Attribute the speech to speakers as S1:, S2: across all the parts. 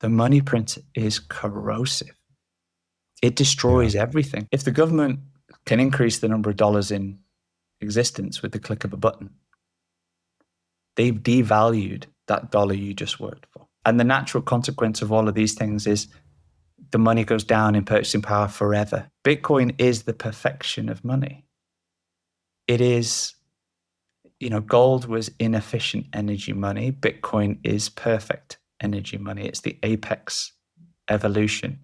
S1: The money print is corrosive. It destroys everything. If the government can increase the number of dollars in existence with the click of a button, they've devalued that dollar you just worked for. And the natural consequence of all of these things is the money goes down in purchasing power forever. Bitcoin is the perfection of money. It is, gold was inefficient energy money. Bitcoin is perfect energy money. It's the apex evolution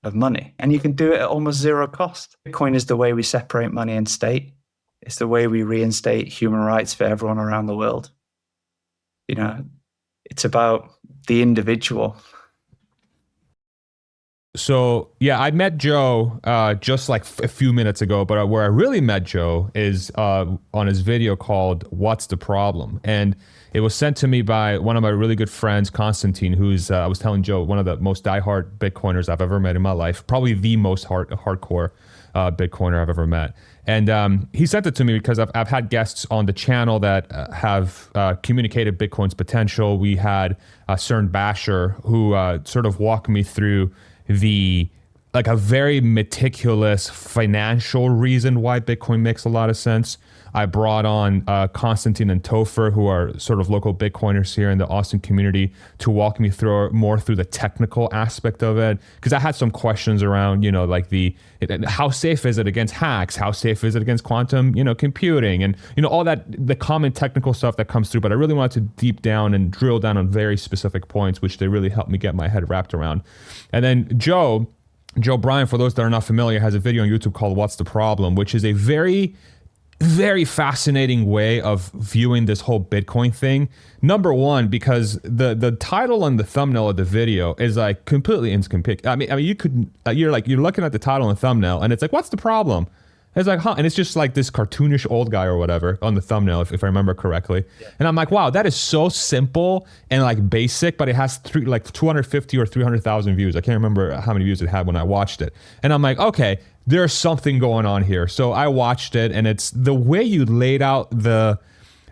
S1: of money. And you can do it at almost zero cost. Bitcoin is the way we separate money and state. It's the way we reinstate human rights for everyone around the world. It's about the individual.
S2: So, yeah, I met Joe just like a few minutes ago, but where I really met Joe is on his video called What's the Problem? And it was sent to me by one of my really good friends, Constantine, who's, I was telling Joe, one of the most diehard Bitcoiners I've ever met in my life, probably the most hardcore Bitcoiner I've ever met. And he sent it to me because I've had guests on the channel that have communicated Bitcoin's potential. We had Cern Basher, who sort of walked me through a very meticulous financial reason why Bitcoin makes a lot of sense. I brought on Constantine and Topher, who are sort of local Bitcoiners here in the Austin community, to walk me through the technical aspect of it. Because I had some questions around, how safe is it against hacks? How safe is it against quantum, computing? And, all that, the common technical stuff that comes through. But I really wanted to deep down and drill down on very specific points, which they really helped me get my head wrapped around. And then Joe Bryan, for those that are not familiar, has a video on YouTube called What's the Problem?, which is a very, very fascinating way of viewing this whole Bitcoin thing. Number one, because the title and the thumbnail of the video is like completely inconspicuous. I mean, you're looking at the title and thumbnail, and it's like, what's the problem? It's like, huh? And it's just like this cartoonish old guy or whatever on the thumbnail, if I remember correctly. Yeah. And I'm like, wow, that is so simple and like basic, but it has 250 or 300,000 views. I can't remember how many views it had when I watched it. And I'm like, okay, there's something going on here. So I watched it, and it's the way you laid out the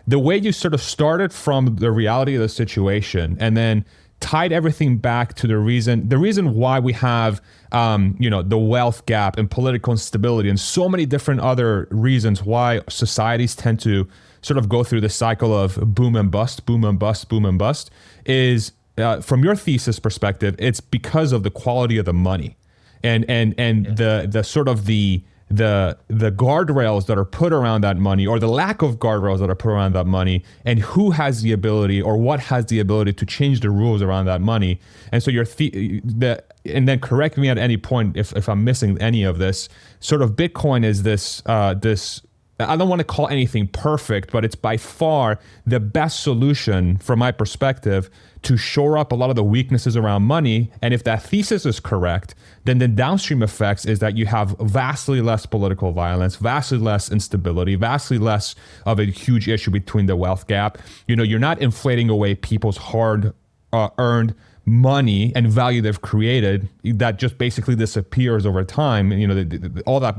S2: way you sort of started from the reality of the situation and then tied everything back to the reason why we have the wealth gap and political instability and so many different other reasons why societies tend to sort of go through the cycle of boom and bust, boom and bust, boom and bust, is from your thesis perspective, it's because of the quality of the money and the sort of the guardrails that are put around that money, or the lack of guardrails that are put around that money, and who has the ability or what has the ability to change the rules around that money. And so and then correct me at any point if I'm missing any of this. Sort of Bitcoin is this I don't want to call anything perfect, but it's by far the best solution from my perspective to shore up a lot of the weaknesses around money. And if that thesis is correct, then the downstream effects is that you have vastly less political violence, vastly less instability, vastly less of a huge issue between the wealth gap. You're not inflating away people's hard earned money and value they've created that just basically disappears over time. All that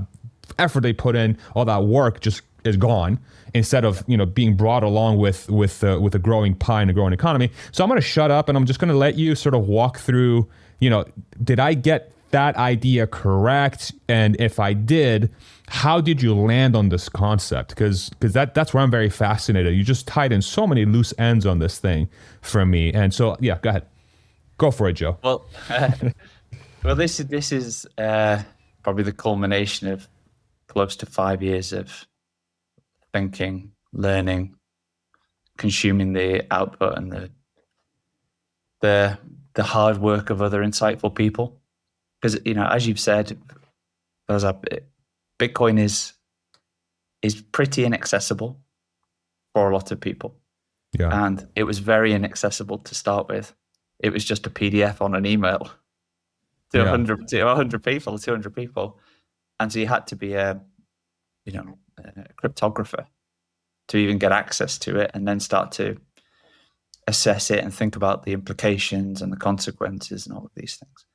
S2: effort they put in, all that work just is gone, instead of being brought along with a growing pie and a growing economy. So I'm going to shut up, and I'm just going to let you sort of walk through, did I get that idea correct? And if I did, how did you land on this concept? Because that's where I'm very fascinated. You just tied in so many loose ends on this thing for me. And so, yeah, go ahead. Go for it, Joe.
S1: Well, this is probably the culmination of close to 5 years of thinking, learning, consuming the output and the hard work of other insightful people. Because as you've said, Bitcoin is pretty inaccessible for a lot of people.
S2: Yeah.
S1: And it was very inaccessible to start with. It was just a PDF on an email to 100 people, 200 people. And so you had to be a cryptographer to even get access to it, and then start to assess it and think about the implications and the consequences and all of these things.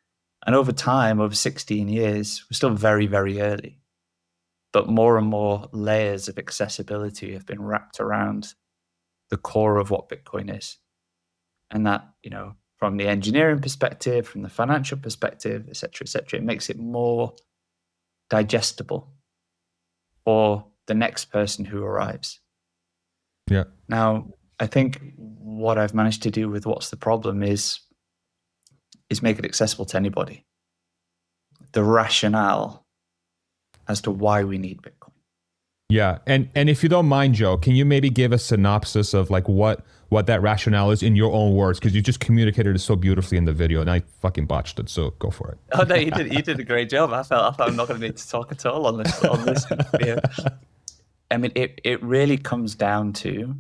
S1: And over time, over 16 years, we're still very, very early, but more and more layers of accessibility have been wrapped around the core of what Bitcoin is. And that, from the engineering perspective, from the financial perspective, et cetera, et cetera. It makes it more digestible for the next person who arrives.
S2: Yeah.
S1: Now, I think what I've managed to do with What's the Problem is make it accessible to anybody. The rationale as to why we need Bitcoin.
S2: Yeah. And if you don't mind, Joe, can you maybe give a synopsis of like what that rationale is in your own words? Because you just communicated it so beautifully in the video, and I fucking botched it. So go for it.
S1: Oh no, you did a great job. I thought I'm not going to need to talk at all on this video. I mean, it really comes down to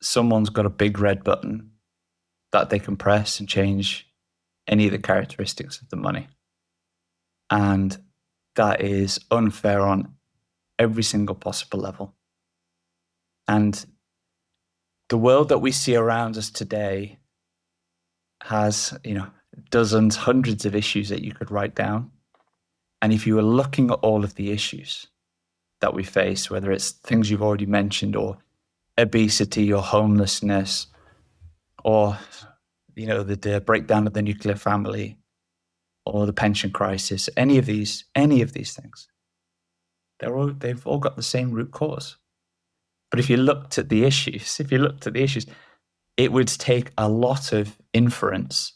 S1: someone's got a big red button that they can press and change any of the characteristics of the money. And that is unfair on every single possible level. And the world that we see around us today has, dozens, hundreds of issues that you could write down. And if you were looking at all of the issues that we face, whether it's things you've already mentioned, or obesity, or homelessness, or the breakdown of the nuclear family, or the pension crisis, any of these things, they've all got the same root cause. But if you looked at the issues, it would take a lot of inference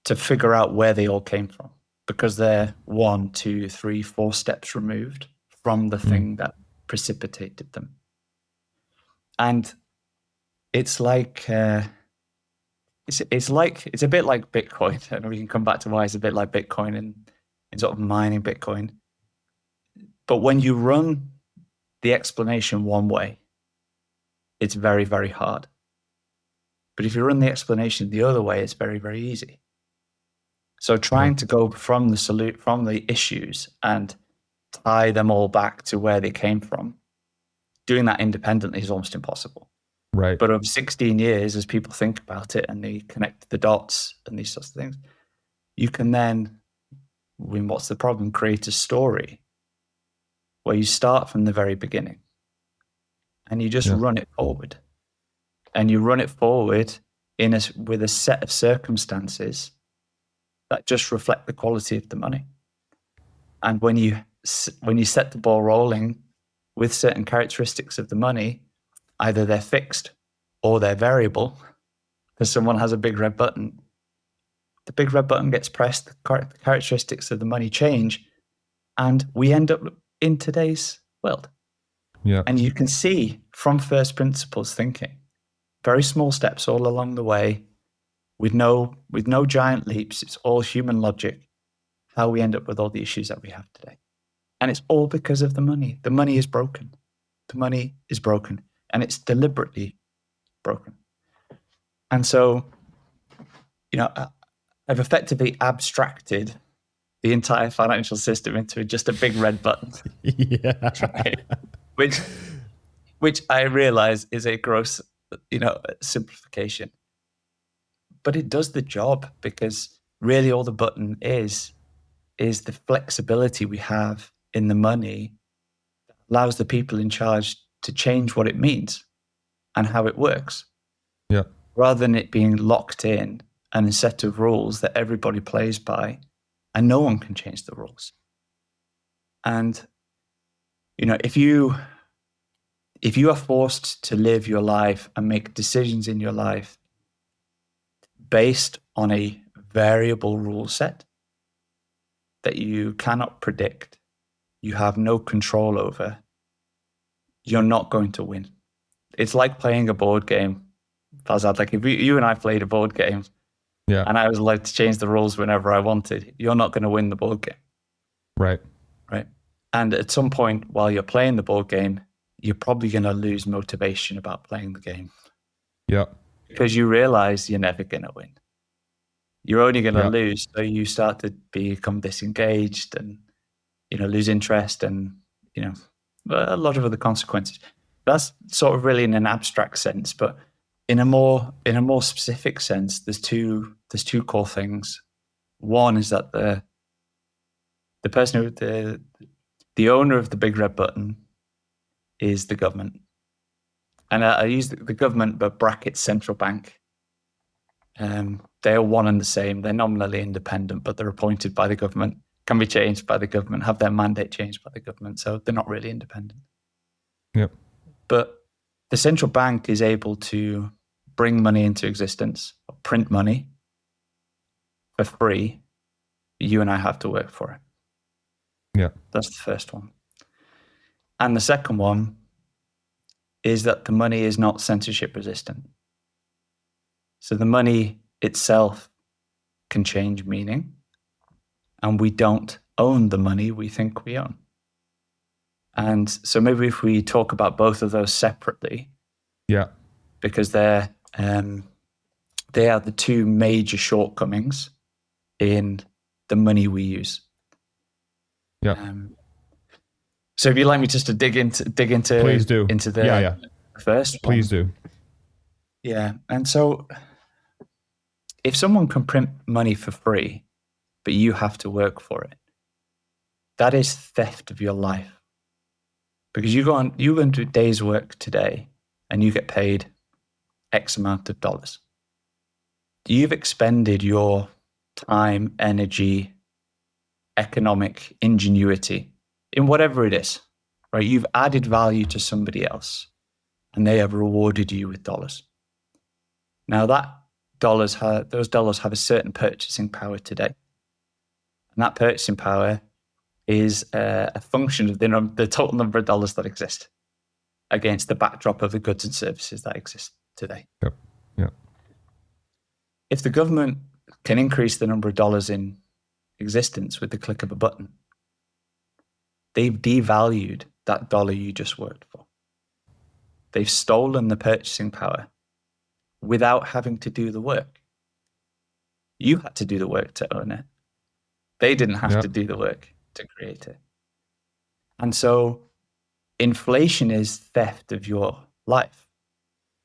S1: to figure out where they all came from, because they're 1, 2, 3, 4 steps removed from the thing that precipitated them. And it's like it's a bit like Bitcoin, and we can come back to why it's a bit like Bitcoin and sort of mining Bitcoin. But when you run the explanation one way, it's very, very hard. But if you run the explanation the other way, it's very, very easy. So trying to go from the issues and tie them all back to where they came from, doing that independently is almost impossible.
S2: Right.
S1: But over 16 years, as people think about it and they connect the dots and these sorts of things, you can then, when What's the Problem, create a story where you start from the very beginning and you just run it forward. And you run it forward with a set of circumstances that just reflect the quality of the money. And when you set the ball rolling with certain characteristics of the money, either they're fixed or they're variable, because someone has a big red button. The big red button gets pressed, the characteristics of the money change, and we end up in today's world.
S2: Yeah.
S1: And you can see from first principles thinking, very small steps all along the way, with no giant leaps. It's all human logic, how we end up with all the issues that we have today. And it's all because of the money. The money is broken. The money is broken, and it's deliberately broken. And so, I've effectively abstracted the entire financial system into just a big red button.
S2: Yeah.
S1: Right? Which I realize is a gross, simplification. But it does the job, because really all the button is the flexibility we have in the money that allows the people in charge to change what it means and how it works.
S2: Yeah. Rather
S1: than it being locked in and a set of rules that everybody plays by and no one can change the rules. And, if you are forced to live your life and make decisions in your life based on a variable rule set that you cannot predict, you have no control over, you're not going to win. It's like playing a board game. Fazad, like if you and I played a board game, and I was allowed to change the rules whenever I wanted, you're not going to win the board game.
S2: Right.
S1: And at some point while you're playing the board game, you're probably going to lose motivation about playing the game.
S2: Yeah.
S1: Because you realize you're never going to win. You're only going to lose. So you start to become disengaged and, lose interest and, a lot of other consequences. That's sort of really in an abstract sense, but in a more specific sense, there's two core things. One is that the person who the owner of the big red button is the government. And I use the government, but bracket central bank. They are one and the same. They're nominally independent, but they're appointed by the government, can be changed by the government, have their mandate changed by the government. So they're not really independent.
S2: Yep.
S1: But the central bank is able to bring money into existence, or print money for free. You and I have to work for it.
S2: Yeah.
S1: That's the first one. And the second one is that the money is not censorship resistant. So the money itself can change meaning, and we don't own the money we think we own. And so maybe if we talk about both of those separately,
S2: yeah,
S1: because they are the two major shortcomings in the money we use.
S2: Yeah.
S1: So if you'd like me just to dig into
S2: please do.
S1: Into the first one.
S2: Please do.
S1: Yeah. And so if someone can print money for free, but you have to work for it, that is theft of your life. Because you go and do a day's work today and you get paid X amount of dollars. You've expended your time, energy, economic ingenuity in whatever it is, right? You've added value to somebody else and they have rewarded you with dollars. Now those dollars have a certain purchasing power today. And that purchasing power is a function of the total number of dollars that exist against the backdrop of the goods and services that exist today.
S2: Yep. Yep.
S1: If the government can increase the number of dollars in existence with the click of a button, they've devalued that dollar you just worked for. They've stolen the purchasing power without having to do the work. You had to do the work to own it. They didn't have to do the work to create it. And so inflation is theft of your life.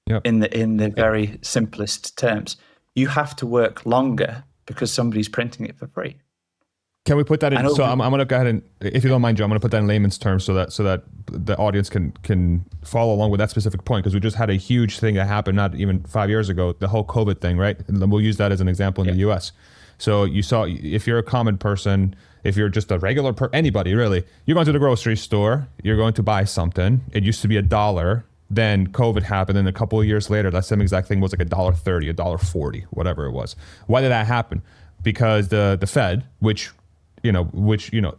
S2: Yep.
S1: In the very simplest terms. You have to work longer because somebody's printing it for free.
S2: Can we put that in? So I'm going to go ahead and, if you don't mind, Joe, I'm going to put that in layman's terms so that the audience can follow along with that specific point, because we just had a huge thing that happened not even 5 years ago, the whole COVID thing, right? And we'll use that as an example in the US. So you saw, if you're a common person, if you're just a regular anybody really, you're going to the grocery store, you're going to buy something. It used to be $1. Then COVID happened, and a couple of years later, that same exact thing was like $1.30, $1.40, whatever it was. Why did that happen? Because the Fed, which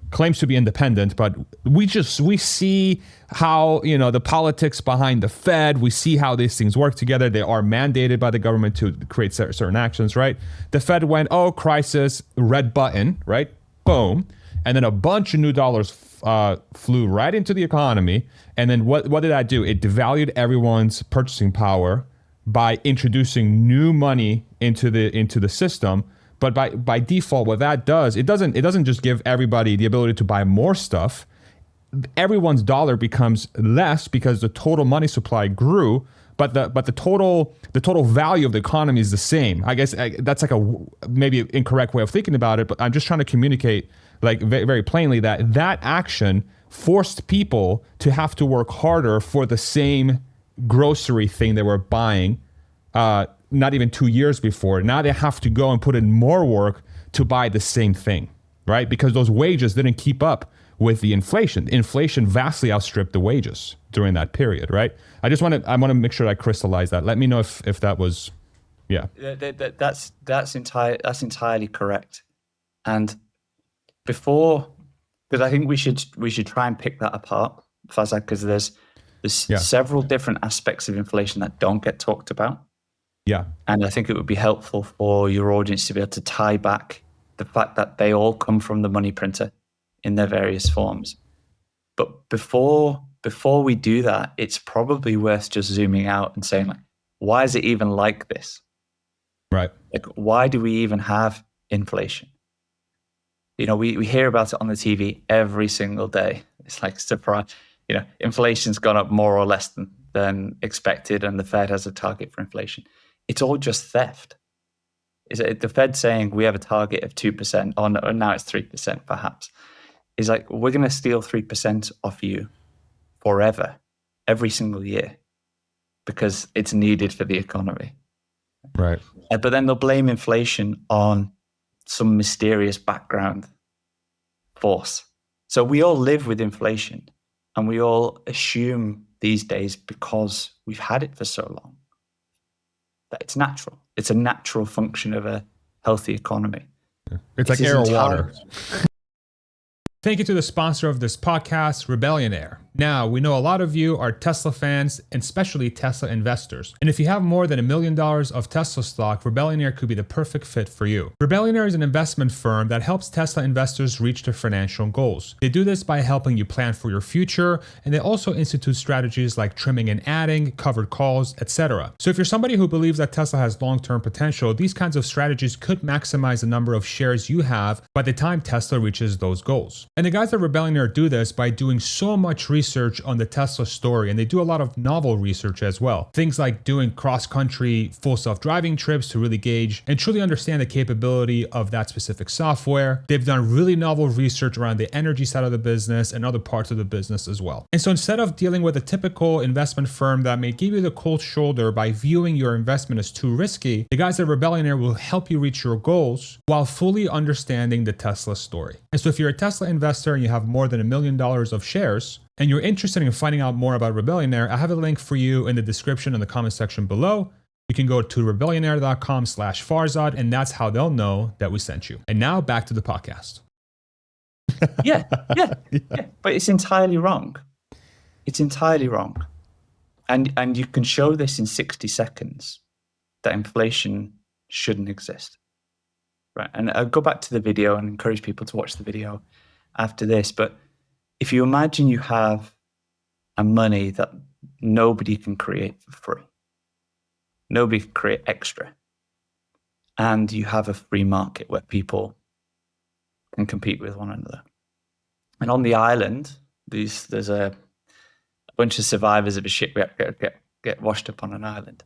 S2: claims to be independent, but we see how, the politics behind the Fed, we see how these things work together. They are mandated by the government to create certain actions, right? The Fed went, crisis, red button, right? Boom. And then a bunch of new dollars flew right into the economy. And then what did that do? It devalued everyone's purchasing power by introducing new money into the system. But by default, what that does, it doesn't just give everybody the ability to buy more stuff. Everyone's dollar becomes less because the total money supply grew, but the total value of the economy is the same. I guess that's like a maybe incorrect way of thinking about it, but I'm just trying to communicate like very, very plainly that action forced people to have to work harder for the same grocery thing they were buying. Not even 2 years before. Now they have to go and put in more work to buy the same thing, right? Because those wages didn't keep up with the inflation. Inflation vastly outstripped the wages during that period, right? I want to make sure I crystallize that. Let me know if that was, yeah.
S1: That's entirely correct. And because I think we should try and pick that apart, Fazak, because there's several different aspects of inflation that don't get talked about.
S2: Yeah.
S1: And I think it would be helpful for your audience to be able to tie back the fact that they all come from the money printer in their various forms. But before we do that, it's probably worth just zooming out and saying, like, why is it even like this?
S2: Right.
S1: Like, why do we even have inflation? We hear about it on the TV every single day. It's like, surprise, inflation's gone up more or less than expected, and the Fed has a target for inflation. It's all just theft. Is it the Fed saying we have a target of 2%, or now it's 3% perhaps? Is like, we're going to steal 3% off you forever, every single year, because it's needed for the economy.
S2: Right.
S1: But then they'll blame inflation on some mysterious background force. So we all live with inflation, and we all assume these days, because we've had it for so long, that it's natural. It's a natural function of a healthy economy.
S2: It's like air or water. Thank you to the sponsor of this podcast, Rebellionaire. Now, we know a lot of you are Tesla fans, and especially Tesla investors. And if you have more than $1 million of Tesla stock, Rebellionaire could be the perfect fit for you. Rebellionaire is an investment firm that helps Tesla investors reach their financial goals. They do this by helping you plan for your future, and they also institute strategies like trimming and adding, covered calls, etc. So if you're somebody who believes that Tesla has long-term potential, these kinds of strategies could maximize the number of shares you have by the time Tesla reaches those goals. And the guys at Rebellionaire do this by doing so much research on the Tesla story, and they do a lot of novel research as well. Things like doing cross-country full self-driving trips to really gauge and truly understand the capability of that specific software. They've done really novel research around the energy side of the business and other parts of the business as well. And so instead of dealing with a typical investment firm that may give you the cold shoulder by viewing your investment as too risky, the guys at Rebellionaire will help you reach your goals while fully understanding the Tesla story. And so if you're a Tesla investor and you have more than $1 million of shares, and you're interested in finding out more about Rebellionaire, I have a link for you in the description in the comment section below. You can go to rebellionaire.com/Farzad, and that's how they'll know that we sent you. And now back to the podcast.
S1: Yeah. But it's entirely wrong. It's entirely wrong. And you can show this in 60 seconds that inflation shouldn't exist. Right. And I'll go back to the video and encourage people to watch the video after this. But if you imagine you have a money that nobody can create for free, nobody can create extra, and you have a free market where people can compete with one another. And on the island, there's a bunch of survivors of a shipwreck get washed up on an island.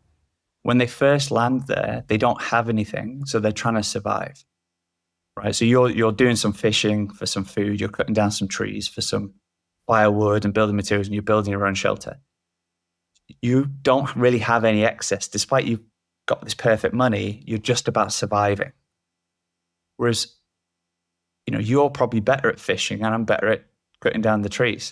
S1: When they first land there, they don't have anything, so they're trying to survive. Right, so you're doing some fishing for some food, you're cutting down some trees for some firewood and building materials, and you're building your own shelter. You don't really have any excess, despite you've got this perfect money. You're just about surviving. Whereas, you're probably better at fishing, and I'm better at cutting down the trees.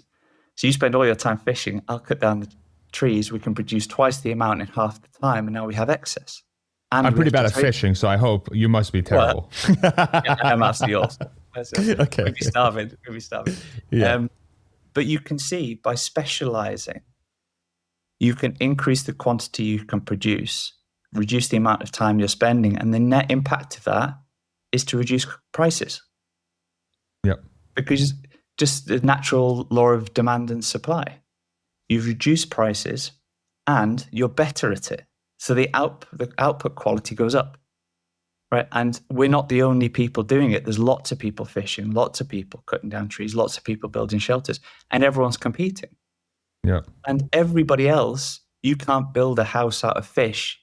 S1: So you spend all your time fishing, I'll cut down the trees. We can produce twice the amount in half the time, and now we have excess. And
S2: I'm pretty bad at fishing, so I hope you must be terrible.
S1: Yeah, I'm absolutely awesome.
S2: Okay.
S1: We'd be starving.
S2: Yeah.
S1: But you can see, by specializing, you can increase the quantity you can produce, reduce the amount of time you're spending, and the net impact of that is to reduce prices.
S2: Yep.
S1: Because just the natural law of demand and supply. You've reduced prices, and you're better at it. So the output quality goes up, right? And we're not the only people doing it. There's lots of people fishing, lots of people cutting down trees, lots of people building shelters, and everyone's competing.
S2: Yeah.
S1: And everybody else, you can't build a house out of fish.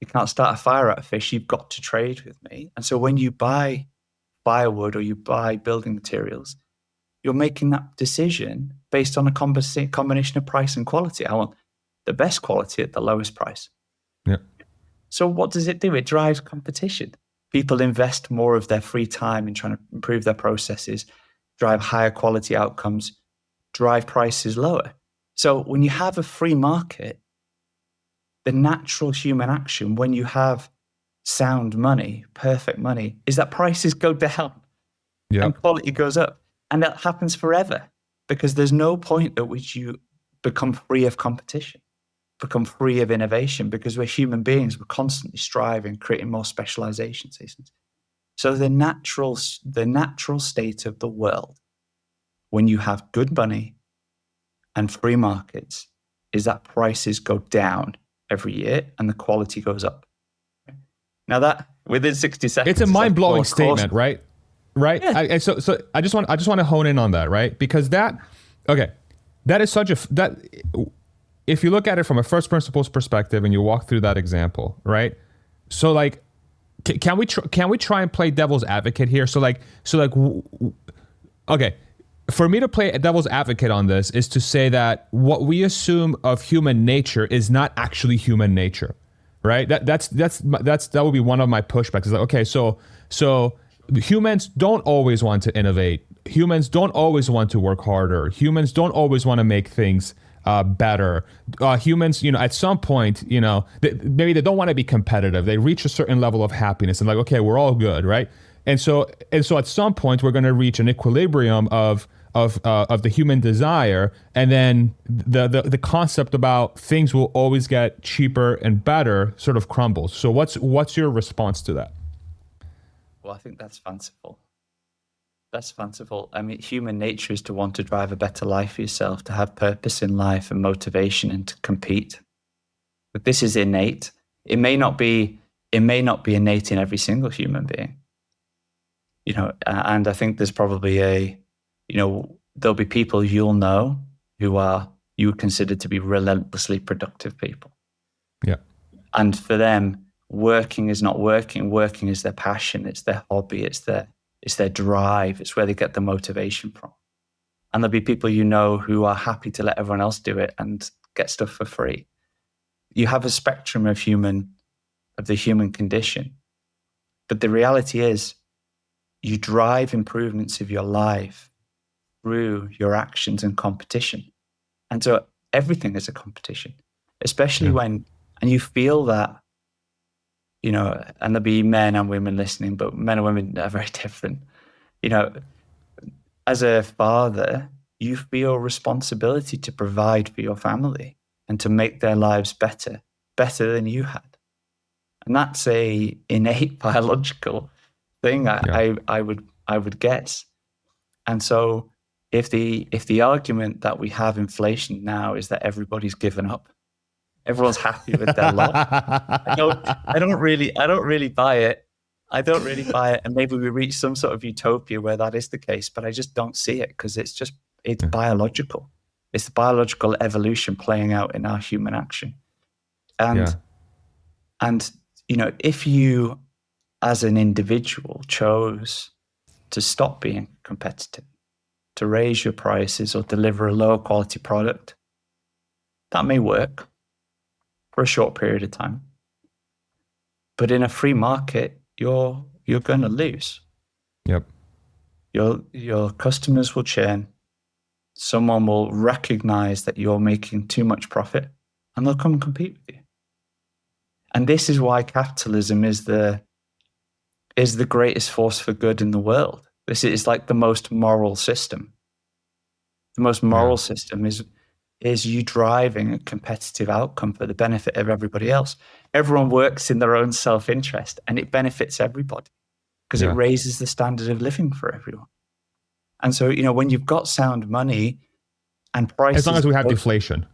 S1: You can't start a fire out of fish. You've got to trade with me. And so when you buy firewood or you buy building materials, you're making that decision based on a combination of price and quality. I want the best quality at the lowest price.
S2: Yeah.
S1: So what does it do? It drives competition. People invest more of their free time in trying to improve their processes, drive higher quality outcomes, drive prices lower. So when you have a free market, the natural human action, when you have sound money, perfect money, is that prices go down and quality goes up. And that happens forever, because there's no point at which you become free of competition, become free of innovation, because we're human beings. We're constantly striving, creating more specialization. So the natural state of the world, when you have good money and free markets, is that prices go down every year and the quality goes up. Now that within 60 seconds,
S2: it's a mind-blowing statement, right? Right.
S1: Yeah.
S2: So I just want to hone in on that, right? Because that is such that if you look at it from a first principles perspective and you walk through that example, right? So like, can we try and play devil's advocate here? Okay, for me to play a devil's advocate on this is to say that what we assume of human nature is not actually human nature, right? That would be one of my pushbacks. It's like, okay, so humans don't always want to innovate. Humans don't always want to work harder. Humans don't always want to make things better. Humans, at some point, maybe they don't want to be competitive. They reach a certain level of happiness and like, okay, we're all good, right? And so at some point, we're going to reach an equilibrium of the human desire, and then the concept about things will always get cheaper and better sort of crumbles. So what's your response to that?
S1: Well, I think that's fanciful. That's fanciful. I mean, human nature is to want to drive a better life for yourself, to have purpose in life and motivation, and to compete. But this is innate. It may not be innate in every single human being. And I think there's probably there'll be people you'll know who are you would consider to be relentlessly productive people.
S2: Yeah.
S1: And for them, working is not working. Working is their passion. It's their hobby. It's their drive. It's where they get the motivation from. And there'll be people who are happy to let everyone else do it and get stuff for free. You have a spectrum of the human condition. But the reality is, you drive improvements of your life through your actions and competition. And so everything is a competition, especially when you feel that, and there'll be men and women listening, but men and women are very different. As a father, you feel responsibility to provide for your family and to make their lives better than you had. And that's a innate biological thing, I would guess. And so if the argument that we have inflation now is that everybody's given up, everyone's happy with their lot, I don't really buy it. I don't really buy it. And maybe we reach some sort of utopia where that is the case, but I just don't see it, because it's biological. It's the biological evolution playing out in our human action. And if you as an individual chose to stop being competitive, to raise your prices or deliver a lower quality product, that may work for a short period of time. But in a free market, you're going to lose.
S2: Yep.
S1: Your customers will churn. Someone will recognize that you're making too much profit, and they'll come and compete with you. And this is why capitalism is the greatest force for good in the world. This is like the most moral system. The most moral system is you driving a competitive outcome for the benefit of everybody else. Everyone works in their own self-interest, and it benefits everybody because it raises the standard of living for everyone. And so, when you've got sound money and prices,
S2: as long as we have deflation,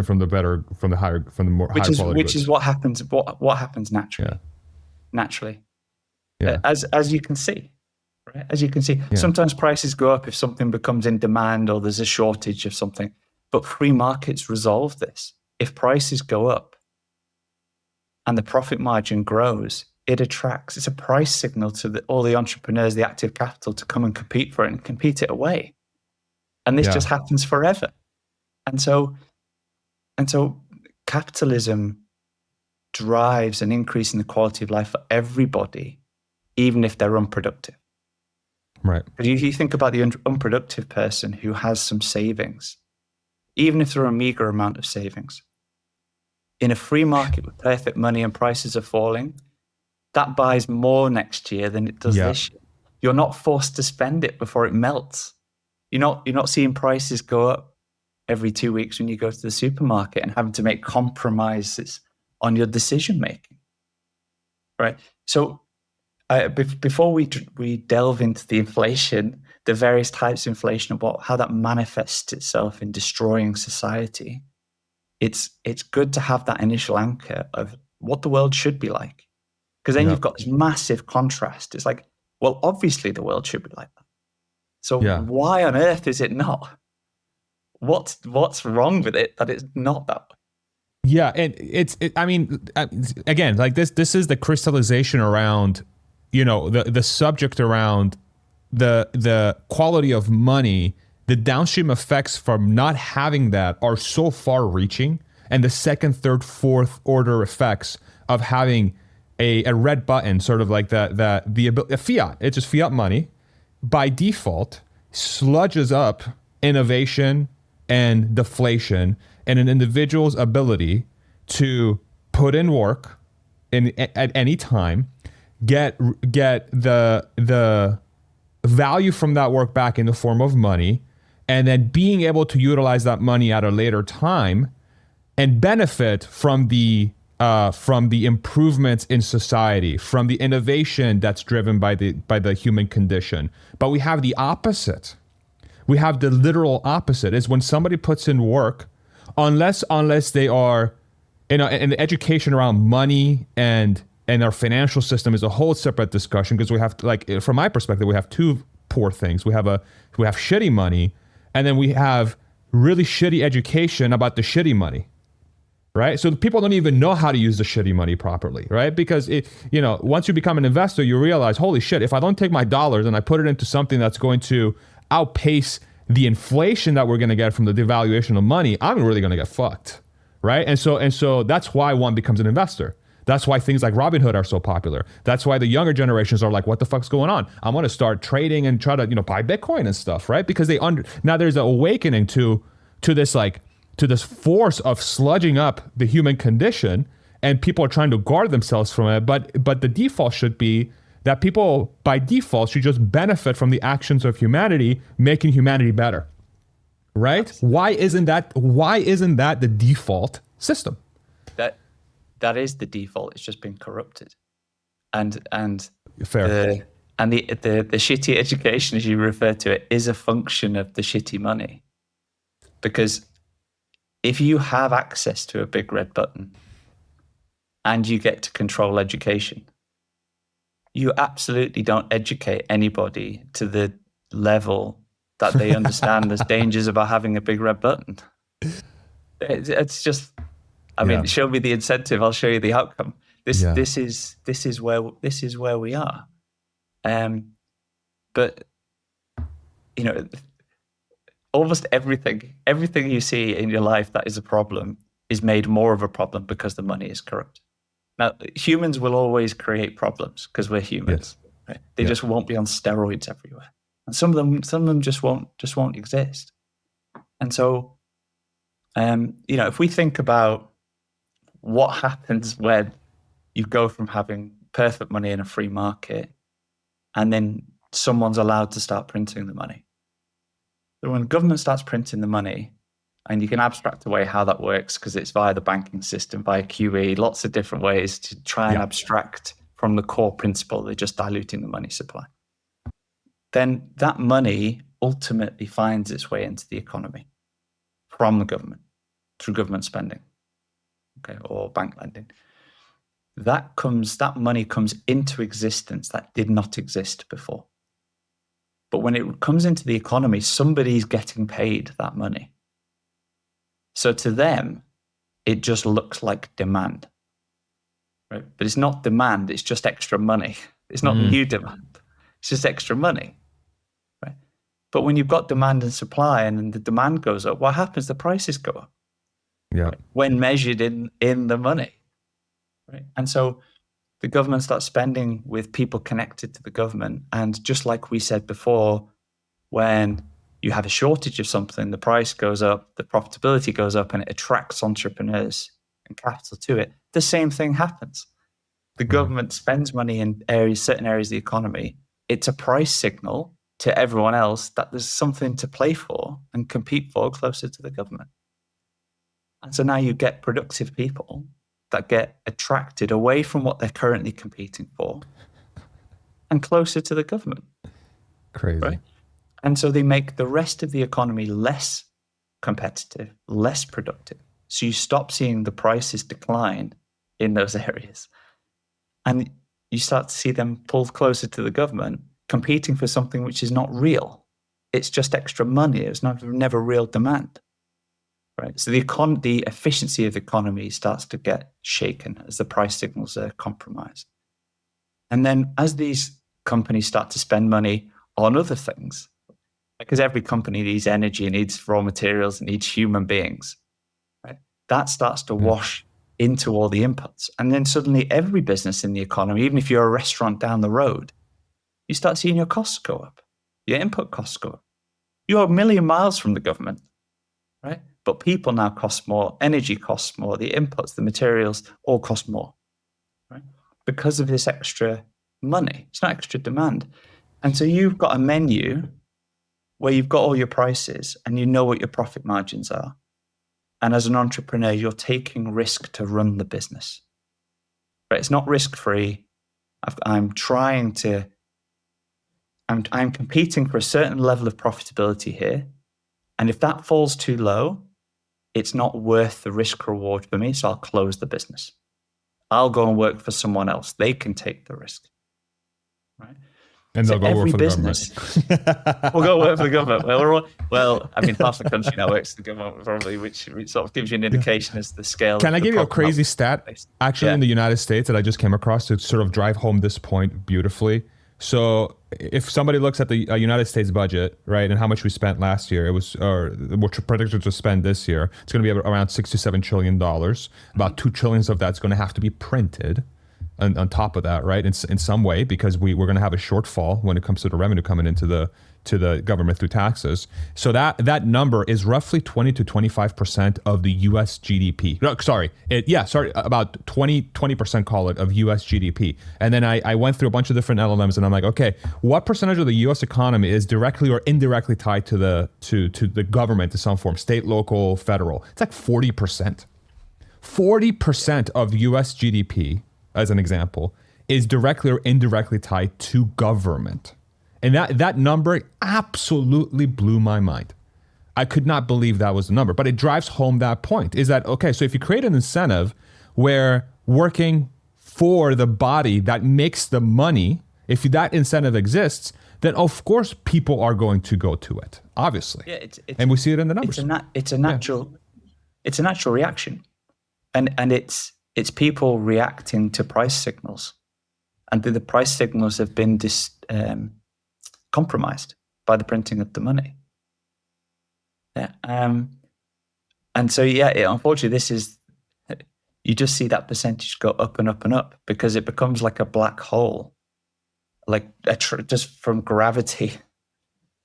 S2: from the higher quality,
S1: which is what happens. What happens naturally. Naturally, as you can see, right? As you can see, sometimes prices go up if something becomes in demand or there's a shortage of something. But free markets resolve this. If prices go up and the profit margin grows, it attracts. It's a price signal to all the entrepreneurs, the active capital, to come and compete for it and compete it away. And this just happens forever. And so capitalism drives an increase in the quality of life for everybody, even if they're unproductive.
S2: Right.
S1: But if you think about the unproductive person who has some savings, even if they're a meager amount of savings, in a free market with perfect money and prices are falling, that buys more next year than it does this year. You're not forced to spend it before it melts. You're not seeing prices go up every 2 weeks when you go to the supermarket and having to make compromises on your decision making, right? So before we delve into the inflation, the various types of inflation, about how that manifests itself in destroying society, it's good to have that initial anchor of what the world should be like, because then you've got this massive contrast. It's like, well, obviously the world should be like that. So why on earth is it not? What's wrong with it that it's not that way?
S2: Yeah, and again, like this is the crystallization around, the subject around the quality of money. The downstream effects from not having that are so far reaching and the second, third, fourth order effects of having a red button, sort of like a fiat. It's just fiat money by default sludges up innovation and deflation and an individual's ability to put in work at any time, get the value from that work back in the form of money, and then being able to utilize that money at a later time and benefit from the improvements in society, from the innovation that's driven by the human condition. But we have the opposite. We have the literal opposite. Is when somebody puts in work, unless they are, and the education around money and our financial system is a whole separate discussion, because we have, like, from my perspective, we have two poor things. We have shitty money, and then we have really shitty education about the shitty money. Right? So people don't even know how to use the shitty money properly, right? Because once you become an investor, you realize, holy shit, if I don't take my dollars and I put it into something that's going to outpace the inflation that we're going to get from the devaluation of money, I'm really going to get fucked, right? And so that's why one becomes an investor. That's why things like Robinhood are so popular. That's why the younger generations are like, what the fuck's going on? I'm going to start trading and try to, buy Bitcoin and stuff, right? Because now there's an awakening to this force of sludging up the human condition, and people are trying to guard themselves from it. But the default should be that people by default should just benefit from the actions of humanity, making humanity better. Right? Absolutely. Why isn't that the default system?
S1: That is the default. It's just been corrupted. And
S2: fair.
S1: The shitty education, as you refer to it, is a function of the shitty money. Because if you have access to a big red button and you get to control education, you absolutely don't educate anybody to the level that they understand there's dangers about having a big red button. It's just, I mean, show me the incentive, I'll show you the outcome. This is where we are. But almost everything you see in your life that is a problem is made more of a problem because the money is corrupt. Now, humans will always create problems because we're humans. Yes. Right? They just won't be on steroids everywhere, and some of them just won't exist. And so, if we think about what happens when you go from having perfect money in a free market, and then someone's allowed to start printing the money. So when government starts printing the money, and you can abstract away how that works because it's via the banking system, via QE, lots of different ways to try and abstract from the core principle. They're just diluting the money supply. Then that money ultimately finds its way into the economy from the government through government spending, or bank lending. That money comes into existence that did not exist before. But when it comes into the economy, somebody's getting paid that money. So to them, it just looks like demand, right? But it's not demand, it's just extra money. It's not new demand, it's just extra money, right? But when you've got demand and supply and then the demand goes up, what happens? The prices go up.
S2: Yeah.
S1: Right? When measured in the money, right? And so the government starts spending with people connected to the government. And just like we said before, when you have a shortage of something, the price goes up, the profitability goes up, and it attracts entrepreneurs and capital to it. The same thing happens. The government spends money in certain areas of the economy. It's a price signal to everyone else that there's something to play for and compete for closer to the government. And so now you get productive people that get attracted away from what they're currently competing for and closer to the government.
S2: Crazy.
S1: Right? And so they make the rest of the economy less competitive, less productive. So you stop seeing the prices decline in those areas. And you start to see them pull closer to the government, competing for something which is not real. It's just extra money. It's never real demand. Right? So the efficiency of the economy starts to get shaken as the price signals are compromised. And then as these companies start to spend money on other things, because every company needs energy, needs raw materials, needs human beings, right? that starts to wash into all the inputs. And then suddenly every business in the economy, even if you're a restaurant down the road, you start seeing your costs go up, your input costs go up. You're a million miles from the government, right? But people now cost more, energy costs more, the inputs, the materials all cost more, right? Because of this extra money. It's not extra demand. And so you've got a menu where you've got all your prices and you know what your profit margins are. And as an entrepreneur, you're taking risk to run the business. Right? It's not risk-free. I'm competing for a certain level of profitability here. And if that falls too low, it's not worth the risk reward for me. So I'll close the business. I'll go and work for someone else. They can take the risk. Right?
S2: And they'll go work for the
S1: government. We'll go work for the government. Well, I mean, half the country now works for the government, probably, which sort of gives you an indication as to the scale.
S2: Can I give you a crazy stat? Actually, in the United States that I just came across to sort of drive home this point beautifully. So if somebody looks at the United States budget, right, and how much we spent last year, it was, or what we're predicted to spend this year, it's going to be around $6 to $7 trillion. About $2 trillion of that's going to have to be printed on top of that, right, in some way, because we're going to have a shortfall when it comes to the revenue coming into the government through taxes. So that number is roughly 20 to 25% of the U.S. GDP. No, about 20%, call it, of U.S. GDP. And then I went through a bunch of different LLMs, and I'm like, okay, what percentage of the U.S. economy is directly or indirectly tied to the government in some form, state, local, federal? It's like 40%. 40% of U.S. GDP, as an example, is directly or indirectly tied to government. And that number absolutely blew my mind. I could not believe that was the number, but it drives home that point, is that, okay, so if you create an incentive where working for the body that makes the money, if that incentive exists, then of course people are going to go to it, obviously. Yeah, and we see it in the numbers.
S1: It's a natural reaction. And it's people reacting to price signals. And the price signals have been compromised by the printing of the money. Yeah. And so, unfortunately, you just see that percentage go up and up and up because it becomes like a black hole, like just from gravity.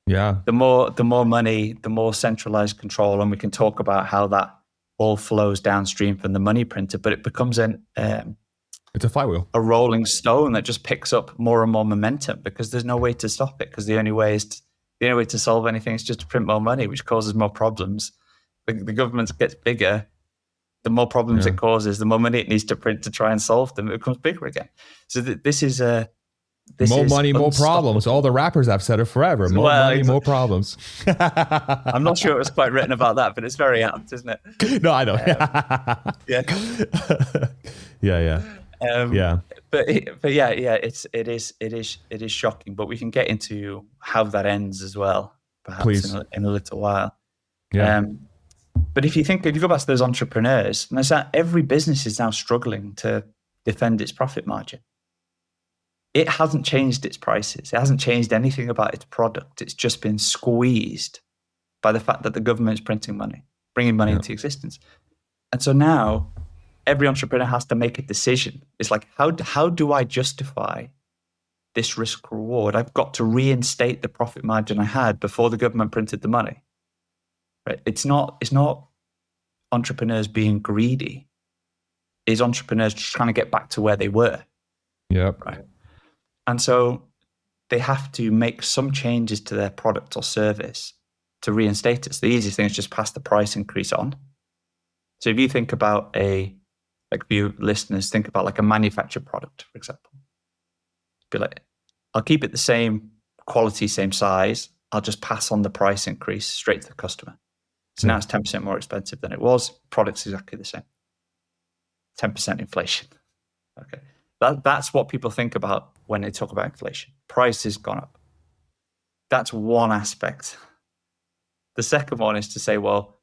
S2: Yeah.
S1: The more money, the more centralized control. And we can talk about how that all flows downstream from the money printer, but it becomes
S2: it's a flywheel,
S1: a rolling stone that just picks up more and more momentum because there's no way to stop it. Because the only way to solve anything is just to print more money, which causes more problems. The government gets bigger, the more problems it causes, the more money it needs to print to try and solve them. It becomes bigger again. So this is
S2: more money, more problems. All the rappers have said it forever. More money, more problems.
S1: I'm not sure it was quite written about that, but it's very apt, isn't it?
S2: No, I know.
S1: Yeah.
S2: Yeah.
S1: It is shocking. But we can get into how that ends as well, perhaps in a little while.
S2: Yeah.
S1: But if you go back to those entrepreneurs, and that every business is now struggling to defend its profit margin. It hasn't changed its prices. It hasn't changed anything about its product. It's just been squeezed by the fact that the government's printing money, bringing money into existence. And so now every entrepreneur has to make a decision. It's like, how do I justify this risk reward? I've got to reinstate the profit margin I had before the government printed the money. Right? It's not entrepreneurs being greedy. It's entrepreneurs just trying to get back to where they were.
S2: Yep.
S1: Right. And so they have to make some changes to their product or service to reinstate it. So the easiest thing is just pass the price increase on. So if you think about for you listeners, think about like a manufactured product, for example. Be like, I'll keep it the same quality, same size. I'll just pass on the price increase straight to the customer. So now it's 10% more expensive than it was. Product's exactly the same. 10% inflation. Okay. That's what people think about when they talk about inflation. Price has gone up. That's one aspect. The second one is to say, well,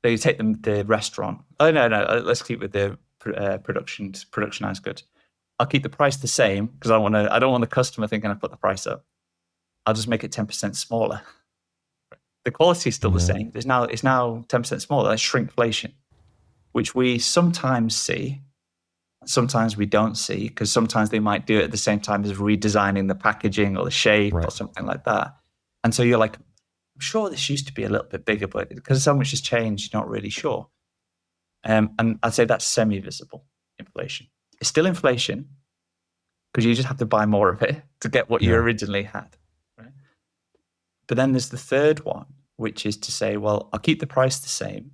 S1: you take the restaurant. Oh, no, let's keep with the productionized goods. I'll keep the price the same because I don't want the customer thinking I put the price up. I'll just make it 10% smaller. The quality is still the same. It's now 10% smaller. That's shrinkflation. which we sometimes see, sometimes we don't see, because sometimes they might do it at the same time as redesigning the packaging or the shape or something like that. And so you're like, I'm sure this used to be a little bit bigger, but because so much has changed, you're not really sure. And I'd say that's semi-visible inflation. It's still inflation because you just have to buy more of it to get what you originally had. Right? But then there's the third one, which is to say, well, I'll keep the price the same.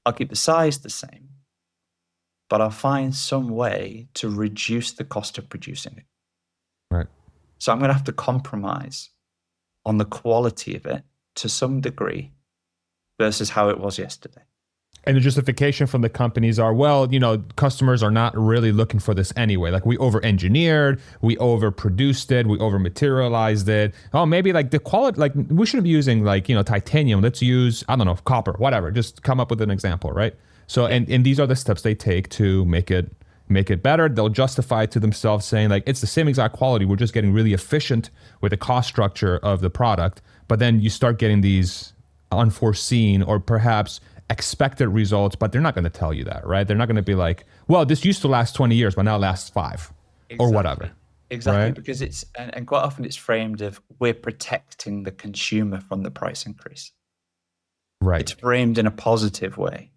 S1: I'll keep the size the same, but I'll find some way to reduce the cost of producing it.
S2: Right.
S1: So I'm going to have to compromise on the quality of it to some degree versus how it was yesterday.
S2: And the justification from the companies are, well, customers are not really looking for this anyway. Like, we over-engineered, we overproduced it, we over-materialized it. Oh, maybe like the quality, like we shouldn't be using titanium. Let's use, I don't know, copper, whatever. Just come up with an example, right? So, and these are the steps they take to make it better. They'll justify it to themselves saying like, it's the same exact quality. We're just getting really efficient with the cost structure of the product. But then you start getting these unforeseen or perhaps expected results, but they're not going to tell you that, right? They're not going to be like, well, this used to last 20 years, but now it lasts 5 or whatever.
S1: Exactly,
S2: right?
S1: Because it's, and quite often it's framed of we're protecting the consumer from the price increase.
S2: Right.
S1: It's framed in a positive way,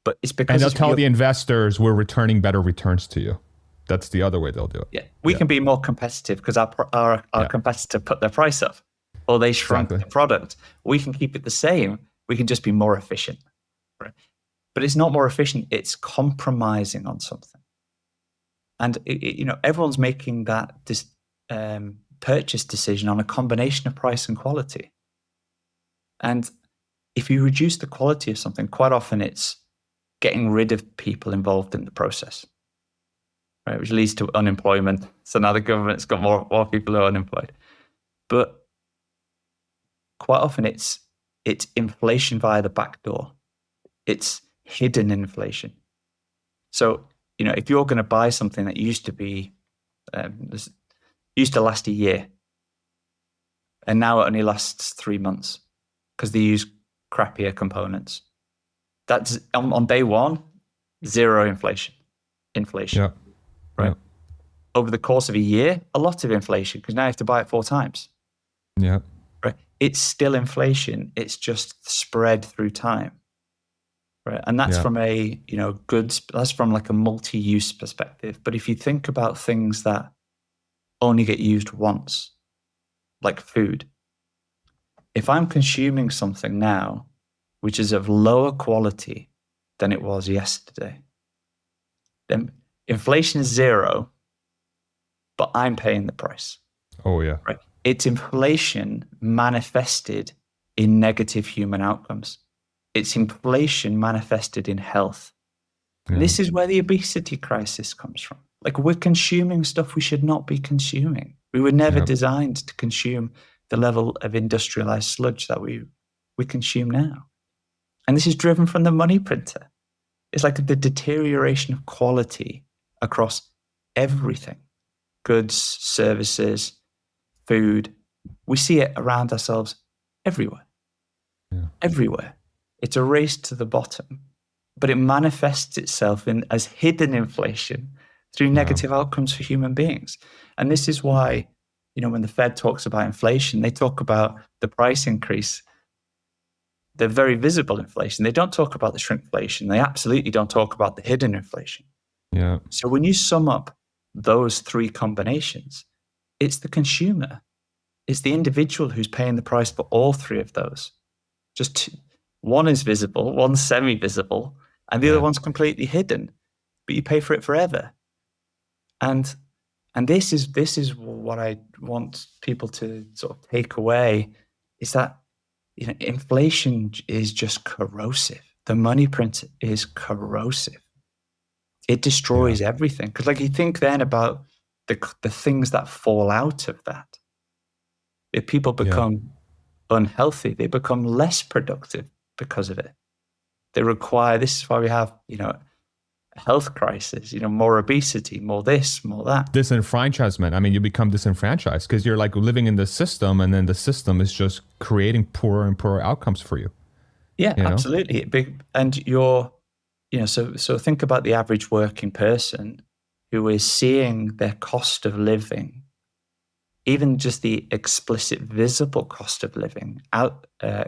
S1: but it's because—
S2: And they'll tell the investors we're returning better returns to you. That's the other way they'll do it.
S1: Yeah, we can be more competitive because our competitor put their price up or they shrunk the product. We can keep it the same. We can just be more efficient. Right? But it's not more efficient. It's compromising on something. And everyone's making that purchase decision on a combination of price and quality. And if you reduce the quality of something, quite often it's getting rid of people involved in the process, right? Which leads to unemployment. So now the government's got more people who are unemployed. But quite often it's inflation via the back door. It's hidden inflation. So, if you're going to buy something that used to last a year, and now it only lasts 3 months because they use crappier components, that's on day one, zero inflation.
S2: Yeah.
S1: Right?
S2: Yeah.
S1: Over the course of a year, a lot of inflation because now you have to buy it 4 times.
S2: Yeah.
S1: Right? It's still inflation. It's just spread through time. Right. And that's from a, that's from like a multi-use perspective. But if you think about things that only get used once, like food, if I'm consuming something now, which is of lower quality than it was yesterday, then inflation is 0, but I'm paying the price.
S2: Oh, yeah.
S1: Right. It's inflation manifested in negative human outcomes. It's inflation manifested in health. Yeah. This is where the obesity crisis comes from. Like, we're consuming stuff we should not be consuming. We were never designed to consume the level of industrialized sludge that we consume now. And this is driven from the money printer. It's like the deterioration of quality across everything. Goods, services, food. We see it around ourselves everywhere. Yeah. Everywhere. It's a race to the bottom, but it manifests itself as hidden inflation through negative outcomes for human beings. And this is why, when the Fed talks about inflation, they talk about the price increase, the very visible inflation. They don't talk about the shrinkflation. They absolutely don't talk about the hidden inflation.
S2: Yeah.
S1: So when you sum up those 3 combinations, it's the consumer. It's the individual who's paying the price for all 3 of those. Just one is visible, one's semi-visible, and the other one's completely hidden, but you pay for it forever. And this is what I want people to sort of take away, is that inflation is just corrosive. The money print is corrosive. It destroys everything. Because like you think then about the things that fall out of that. If people become unhealthy, they become less productive because of it. They require, this is why we have, a health crisis, more obesity, more this, more that.
S2: Disenfranchisement. I mean, you become disenfranchised because you're like living in the system, and then the system is just creating poorer and poorer outcomes for you.
S1: Yeah, absolutely. And you're So think about the average working person who is seeing their cost of living, even just the explicit visible cost of living,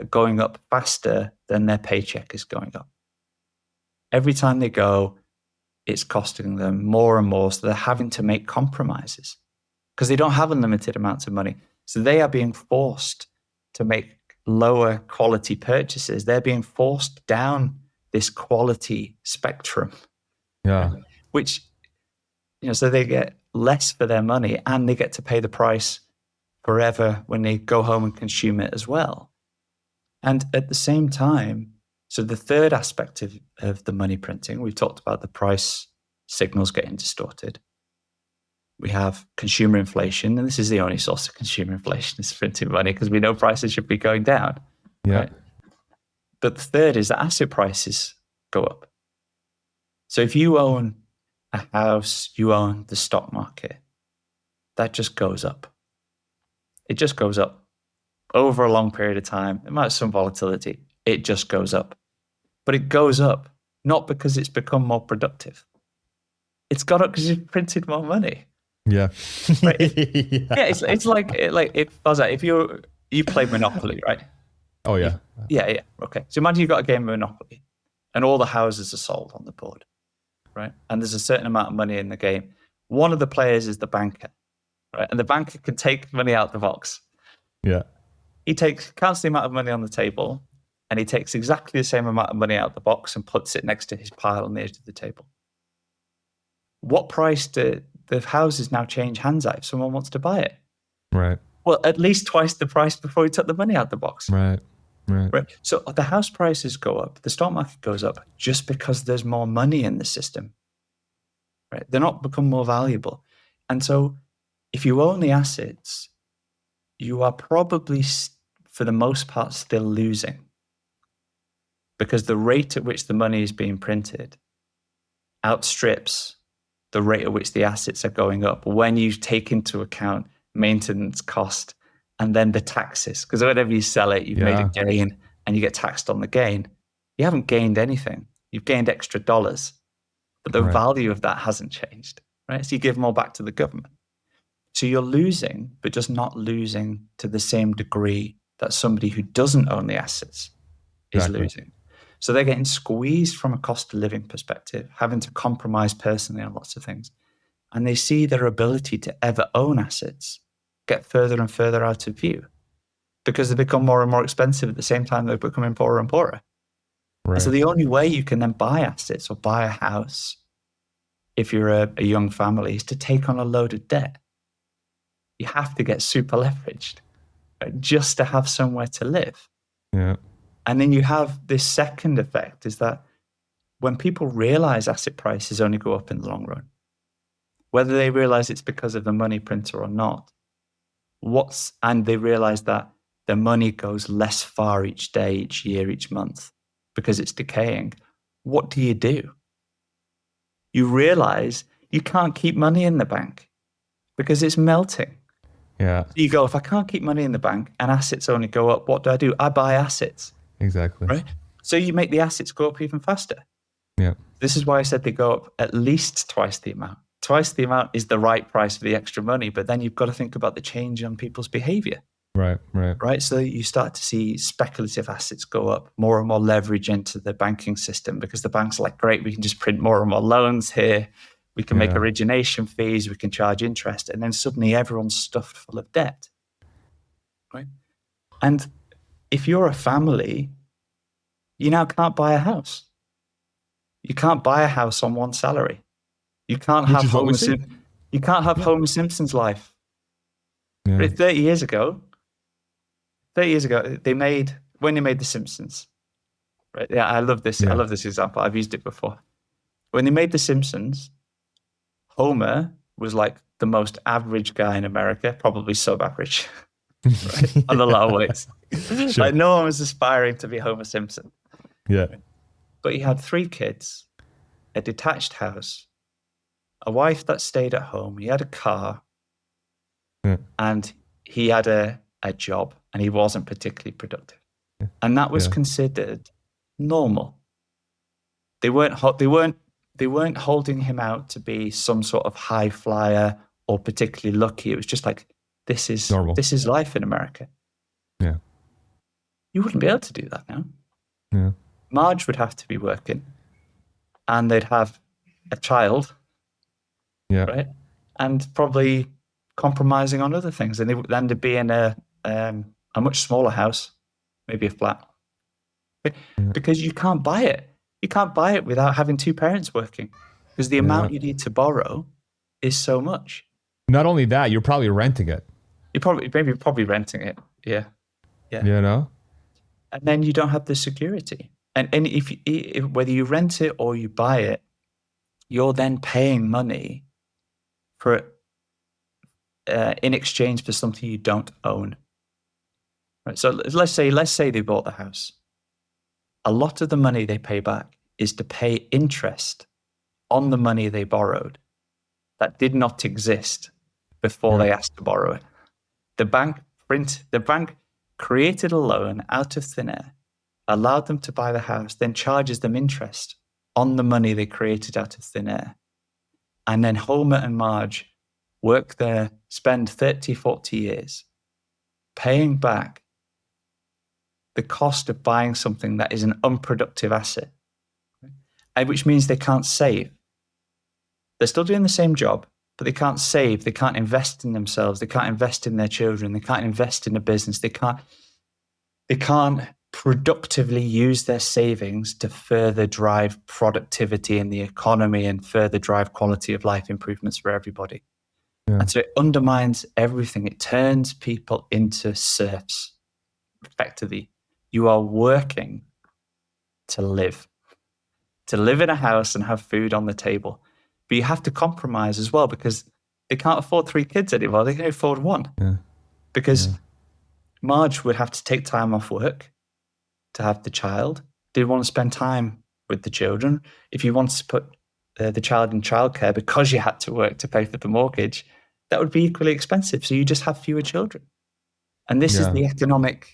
S1: going up faster than their paycheck is going up. Every time they go, it's costing them more and more, so they're having to make compromises because they don't have unlimited amounts of money. So they are being forced to make lower quality purchases. They're being forced down this quality spectrum.
S2: Yeah.
S1: Which, so they get less for their money and they get to pay the price forever when they go home and consume it as well. And at the same time, so the third aspect of the money printing, we've talked about the price signals getting distorted. We have consumer inflation, and this is the only source of consumer inflation is printing money because we know prices should be going down.
S2: Yeah.
S1: Right? But the third is that asset prices go up. So if you own a house, you own the stock market, that just goes up. It just goes up over a long period of time. It might have some volatility. It just goes up. But it goes up not because it's become more productive. It's gone up because you've printed more money.
S2: Yeah.
S1: Right? It's like if you play Monopoly, right?
S2: Oh yeah.
S1: Yeah. Okay. So imagine you've got a game of Monopoly and all the houses are sold on the board, right? And there's a certain amount of money in the game. One of the players is the banker, right? And the banker can take money out the box.
S2: Yeah.
S1: He counts the amount of money on the table, and he takes exactly the same amount of money out the box and puts it next to his pile on the edge of the table. What price do the houses now change hands at if someone wants to buy it?
S2: Right.
S1: Well, at least twice the price before he took the money out the box.
S2: Right.
S1: So the house prices go up, the stock market goes up just because there's more money in the system. Right? They're not become more valuable. And so if you own the assets, you are probably, for the most part, still losing because the rate at which the money is being printed outstrips the rate at which the assets are going up when you take into account maintenance cost and then the taxes. Because whenever you sell it, you've made a gain and you get taxed on the gain. You haven't gained anything. You've gained extra dollars, but the value of that hasn't changed, right? So you give more back to the government. So you're losing, but just not losing to the same degree that somebody who doesn't own the assets is losing. So they're getting squeezed from a cost of living perspective, having to compromise personally on lots of things. And they see their ability to ever own assets get further and further out of view because they become more and more expensive at the same time they're becoming poorer and poorer. Right. And so the only way you can then buy assets or buy a house if you're a young family is to take on a load of debt. You have to get super leveraged, right, just to have somewhere to live.
S2: Yeah. And
S1: then you have this second effect is that when people realize asset prices only go up in the long run, whether they realize it's because of the money printer or not, and they realize that the money goes less far each day, each year, each month because it's decaying, what do? You realize you can't keep money in the bank because it's melting.
S2: Yeah.
S1: So you go, if I can't keep money in the bank and assets only go up, what do? I buy assets.
S2: Exactly.
S1: Right? So you make the assets go up even faster.
S2: Yeah.
S1: This is why I said they go up at least twice the amount. Twice the amount is the right price for the extra money, but then you've got to think about the change on people's behavior. Right. So you start to see speculative assets go up, more and more leverage into the banking system because the banks are like, great, we can just print more and more loans here. We can make origination fees, we can charge interest, and then suddenly everyone's stuffed full of debt. Right. And if you're a family, you now can't buy a house. You can't buy a house on one salary. You can't have Homer Simpson's life. Yeah. 30 years ago, when they made The Simpsons. Right? Yeah, I love this. Yeah. I love this example. I've used it before. When they made The Simpsons, Homer was like the most average guy in America, probably sub-average, right? On the low weights. Sure. Like no one was aspiring to be Homer Simpson.
S2: Yeah.
S1: But he had 3 kids, a detached house, a wife that stayed at home. He had a car, and he had a job, and he wasn't particularly productive. And that was considered normal. They weren't holding him out to be some sort of high flyer or particularly lucky. It was just like, this is
S2: Normal.
S1: This is life in America.
S2: Yeah.
S1: You wouldn't be able to do that now.
S2: Yeah.
S1: Marge would have to be working, and they'd have a child,
S2: Yeah.
S1: right? And probably compromising on other things, and they'd be in a much smaller house, maybe a flat, because you can't buy it. You can't buy it without having two parents working, because the amount you need to borrow is so much.
S2: Not only that, you're probably renting it.
S1: You're probably renting it. Yeah.
S2: You know?
S1: And then you don't have the security. And if whether you rent it or you buy it, you're then paying money for it in exchange for something you don't own. Right. So let's say they bought the house. A lot of the money they pay back is to pay interest on the money they borrowed that did not exist before they asked to borrow it. The bank created a loan out of thin air, allowed them to buy the house, then charges them interest on the money they created out of thin air. And then Homer and Marge work there, spend 30, 40 years paying back the cost of buying something that is an unproductive asset, which means they can't save. They're still doing the same job, but they can't save. They can't invest in themselves. They can't invest in their children. They can't invest in a business. They can't productively use their savings to further drive productivity in the economy and further drive quality of life improvements for everybody. Yeah. And so it undermines everything. It turns people into serfs, effectively. You are working to live in a house and have food on the table. But you have to compromise as well, because they can't afford 3 kids anymore. They can afford 1. Yeah. Because Marge would have to take time off work to have the child. Didn't want to spend time with the children. If you wanted to put the child in childcare because you had to work to pay for the mortgage, that would be equally expensive. So you just have fewer children. And this is the economic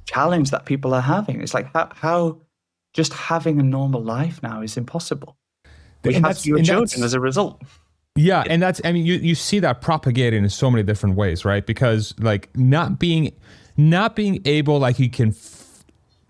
S1: challenge that people are having. It's like how just having a normal life now is impossible. We have fewer children as a result.
S2: Yeah, and that's, I mean, you see that propagated in so many different ways, right? Because like not being able, like you can,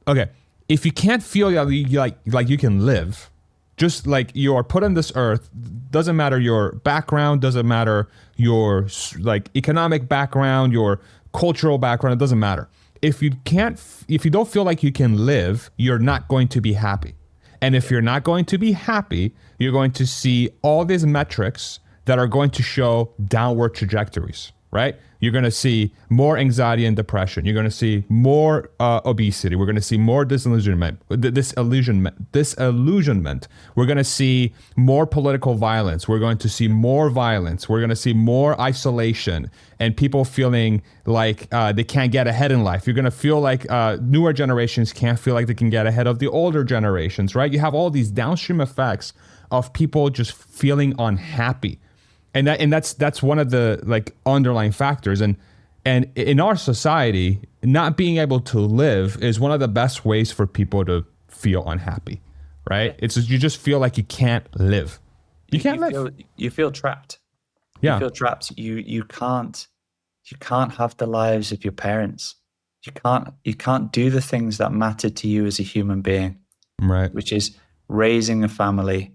S2: okay, if you can't feel like you can live, just like you are put on this earth, doesn't matter your background, doesn't matter your like economic background, your cultural background, it doesn't matter. If you don't feel like you can live, you're not going to be happy. And if you're not going to be happy, you're going to see all these metrics that are going to show downward trajectories, right? You're going to see more anxiety and depression. You're going to see more obesity. We're going to see more disillusionment. We're going to see more political violence. We're going to see more violence. We're going to see more isolation and people feeling like they can't get ahead in life. You're going to feel like newer generations can't feel like they can get ahead of the older generations, right? You have all these downstream effects of people just feeling unhappy. And that's one of the like underlying factors. And in our society, not being able to live is one of the best ways for people to feel unhappy, right? It's just, you just feel like you can't live. You can't live.
S1: You feel trapped.
S2: Yeah.
S1: You feel trapped. You can't have the lives of your parents. You can't do the things that matter to you as a human being.
S2: Right.
S1: Which is raising a family,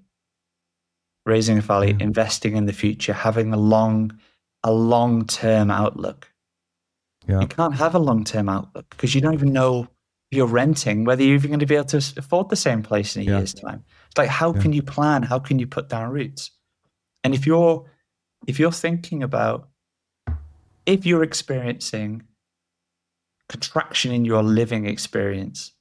S1: investing in the future, having a long-term outlook. Yeah. You can't have a long-term outlook because you don't even know if you're renting, whether you're even going to be able to afford the same place in a year's time. It's like, how can you plan? How can you put down roots? And if you're thinking about, if you're experiencing contraction in your living experience,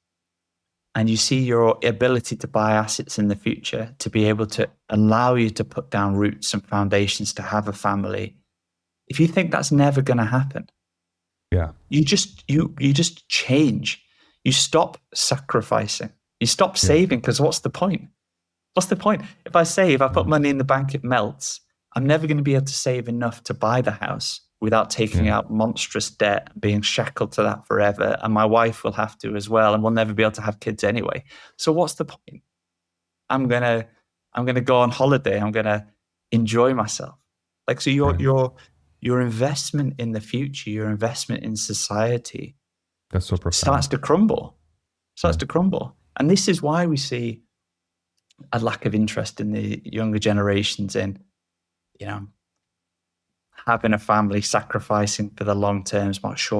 S1: and you see your ability to buy assets in the future to be able to allow you to put down roots and foundations to have a family, if you think that's never going to happen, you just change. You stop sacrificing. You stop saving, because what's the point? What's the point? If I put money in the bank, it melts. I'm never going to be able to save enough to buy the house. without taking out monstrous debt, being shackled to that forever. And my wife will have to as well, and we'll never be able to have kids anyway. So what's the point? I'm gonna go on holiday. I'm gonna enjoy myself. Like, so your investment in the future, your investment in society,
S2: that's so profound,
S1: starts to crumble. And this is why we see a lack of interest in the younger generations in, having a family, sacrificing for the long term is much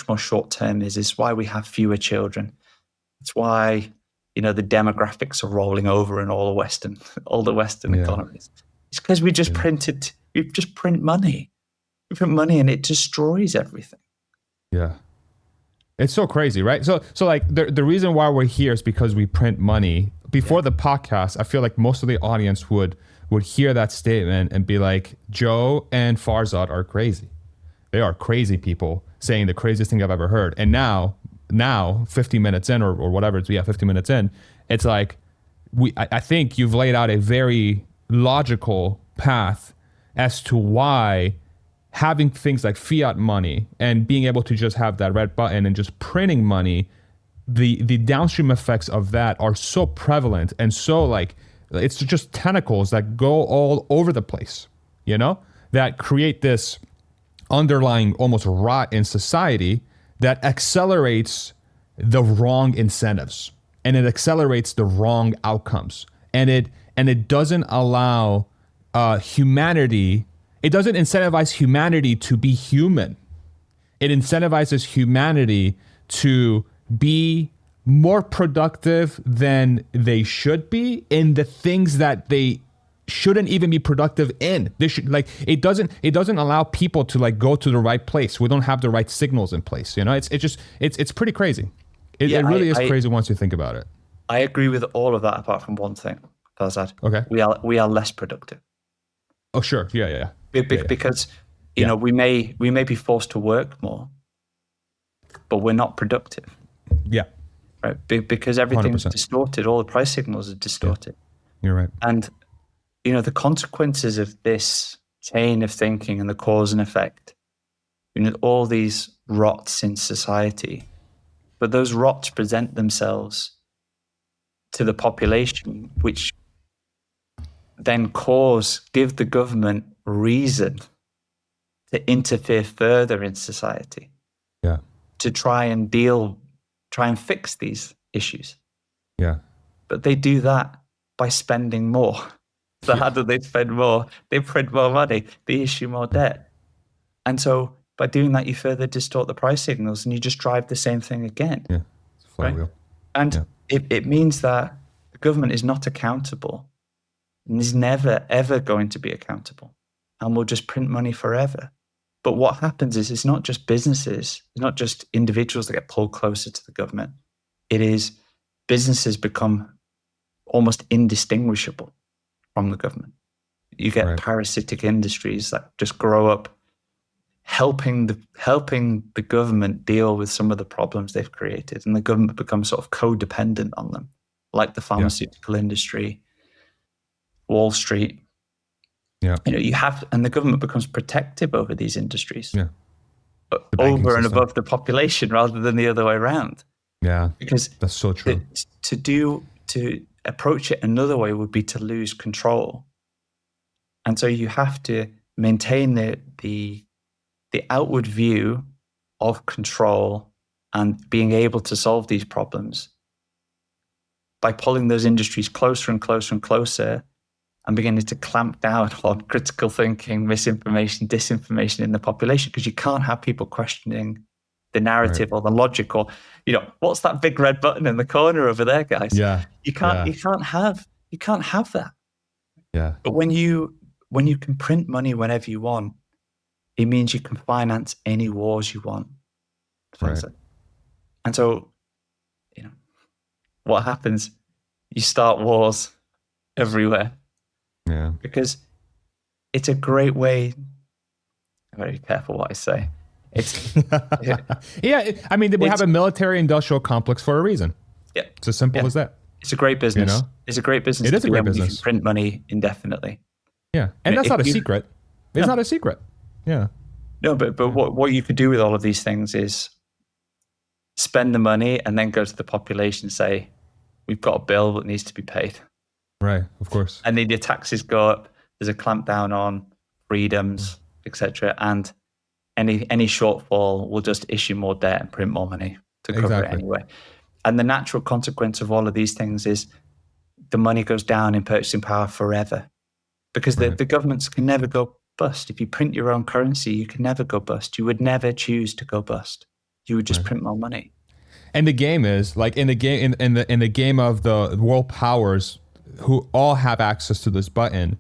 S1: more short term. Is why we have fewer children. It's why the demographics are rolling over in all the Western economies. It's because we've just print money. We print money and it destroys everything.
S2: Yeah. It's so crazy, right? So like the reason why we're here is because we print money. Before the podcast, I feel like most of the audience would hear that statement and be like, Joe and Farzad are crazy. They are crazy people saying the craziest thing I've ever heard. And now 50 minutes in or whatever, 50 minutes in, it's like, I think you've laid out a very logical path as to why having things like fiat money and being able to just have that red button and just printing money, the downstream effects of that are so prevalent and so like, it's just tentacles that go all over the place, that create this underlying almost rot in society that accelerates the wrong incentives and it accelerates the wrong outcomes. And it doesn't allow humanity. It doesn't incentivize humanity to be human. It incentivizes humanity to be more productive than they should be in the things that they shouldn't even be productive in. They should, like, it doesn't allow people to like go to the right place. We don't have the right signals in place. It's pretty crazy. It really is crazy once you think about it.
S1: I agree with all of that apart from one thing, Farzad.
S2: Okay.
S1: We are less productive.
S2: Oh, sure. Yeah.
S1: Because we may be forced to work more, but we're not productive.
S2: Yeah.
S1: Right. Because everything's
S2: 100%.
S1: distorted. All the price signals are distorted.
S2: Yeah. You're right.
S1: And the consequences of this chain of thinking and the cause and effect, all these rots in society, but those rots present themselves to the population, which then give the government reason to interfere further in society.
S2: Yeah.
S1: To try and fix these issues.
S2: Yeah.
S1: But they do that by spending more. So how do they spend more? They print more money, they issue more debt. And so by doing that, you further distort the price signals and you just drive the same thing again.
S2: Yeah. It's a flywheel.
S1: Right? And it means that the government is not accountable and is never, ever going to be accountable and will just print money forever. But what happens is it's not just businesses, it's not just individuals that get pulled closer to the government. It is businesses become almost indistinguishable from the government. You get parasitic industries that just grow up helping the government deal with some of the problems they've created, and the government becomes sort of codependent on them, like the pharmaceutical industry, Wall Street.
S2: Yeah,
S1: and the government becomes protective over these industries,
S2: over
S1: and above the population, rather than the other way around.
S2: Yeah,
S1: because
S2: that's so true.
S1: To approach it another way would be to lose control, and so you have to maintain the outward view of control and being able to solve these problems by pulling those industries closer and closer and closer, and beginning to clamp down on critical thinking, misinformation, disinformation in the population, because you can't have people questioning the narrative or the logic, or what's that big red button in the corner over there, guys? You can't have that.
S2: Yeah.
S1: But when you can print money whenever you want, it means you can finance any wars you want.
S2: Right.
S1: And so, what happens? You start wars everywhere.
S2: Yeah.
S1: Because it's a great way. I'm very careful what I say. It's
S2: we have a military-industrial complex for a reason. Yeah. It's as simple as that.
S1: It's a great business. It's a great business.
S2: It is a great business.
S1: You can print money indefinitely.
S2: Yeah. And that's not a secret. It's not a secret. Yeah.
S1: No, but what you could do with all of these things is spend the money and then go to the population and say, we've got a bill that needs to be paid.
S2: Right, of course.
S1: And then your taxes go up. There's a clampdown on freedoms, etc. And any shortfall will just issue more debt and print more money to cover it anyway. And the natural consequence of all of these things is the money goes down in purchasing power forever, because the governments can never go bust. If you print your own currency, you can never go bust. You would never choose to go bust. You would just print more money.
S2: And the game is like in the game of the world powers who all have access to this button.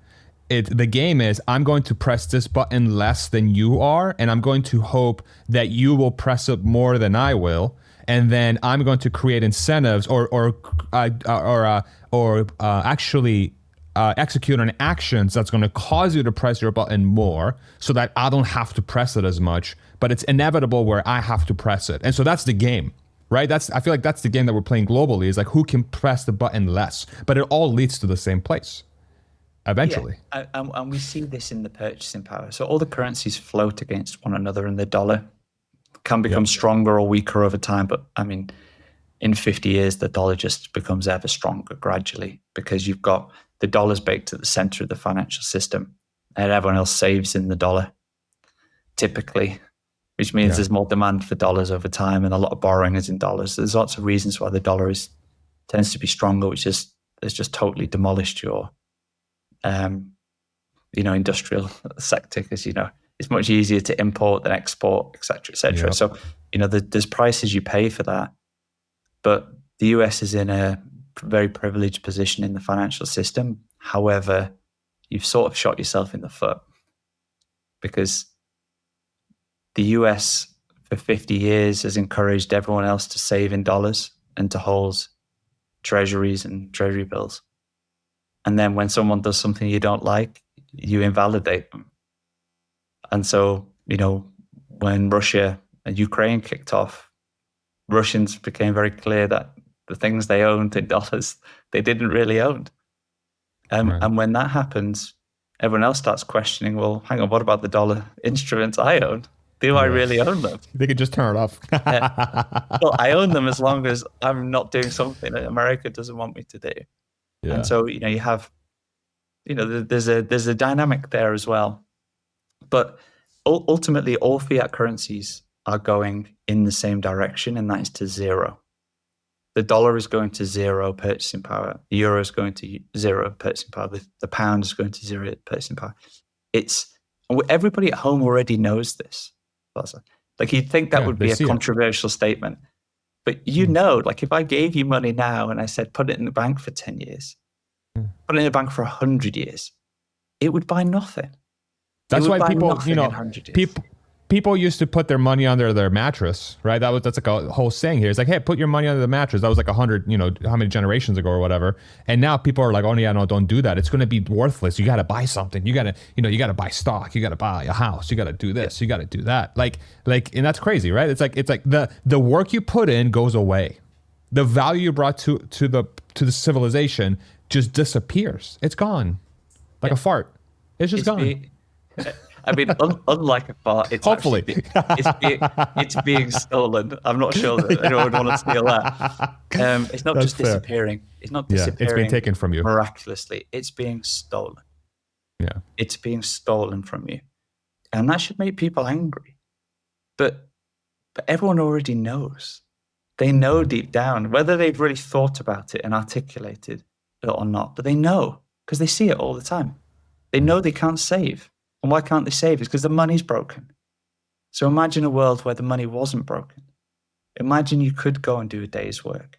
S2: The game is, I'm going to press this button less than you are, and I'm going to hope that you will press it more than I will, and then I'm going to create incentives or actually execute on actions that's going to cause you to press your button more, so that I don't have to press it as much. But it's inevitable where I have to press it, and so that's the game. Right? I feel like that's the game that we're playing globally, is like who can press the button less, but it all leads to the same place eventually.
S1: Yeah. And we see this in the purchasing power. So all the currencies float against one another, and the dollar can become stronger or weaker over time. But I mean, in 50 years, the dollar just becomes ever stronger gradually, because you've got the dollar's baked at the center of the financial system, and everyone else saves in the dollar, typically, which means there's more demand for dollars over time, and a lot of borrowing is in dollars. There's lots of reasons why the dollar tends to be stronger, which has just totally demolished your, industrial sector, because it's much easier to import than export, et cetera, et cetera. Yep. So there's prices you pay for that, but the US is in a very privileged position in the financial system. However, you've sort of shot yourself in the foot, because the US for 50 years has encouraged everyone else to save in dollars and to hold treasuries and treasury bills. And then when someone does something you don't like, you invalidate them. And so, when Russia and Ukraine kicked off, Russians became very clear that the things they owned in dollars, they didn't really own. And when that happens, everyone else starts questioning, well, hang on, what about the dollar instruments I own? Do I really own them?
S2: They could just turn it off.
S1: Well, I own them as long as I'm not doing something that America doesn't want me to do. Yeah. And so, you have, there's a dynamic there as well. But ultimately, all fiat currencies are going in the same direction, and that is to zero. The dollar is going to zero purchasing power. The euro is going to zero purchasing power. The pound is going to zero purchasing power. Everybody at home already knows this. Like, you'd think that would be a controversial statement, but like, if I gave you money now and I said, put it in the bank for 10 years, put it in the bank for 100 years, it would buy nothing.
S2: That's why people used to put their money under their mattress, right? That's like a whole saying here. It's like, hey, put your money under the mattress. That was like 100, how many generations ago or whatever. And now people are like, oh yeah, no, don't do that. It's going to be worthless. You got to buy something. You got to, you got to buy stock. You got to buy a house. You got to do this. You got to do that. Like, and that's crazy, right? It's like the work you put in goes away. The value you brought to the civilization just disappears. It's gone, like a fart. It's just gone.
S1: I mean, unlike a fart, it's
S2: hopefully
S1: it's being stolen. I'm not sure that anyone would want to steal that. It's not just disappearing. It's not disappearing.
S2: It's being taken from you
S1: miraculously. It's being stolen.
S2: Yeah,
S1: it's being stolen from you, and that should make people angry. But everyone already knows. They know deep down, whether they've really thought about it and articulated it or not. But they know, because they see it all the time. They know they can't save. And why can't they save? It's because the money's broken. So imagine a world where the money wasn't broken. Imagine you could go and do a day's work,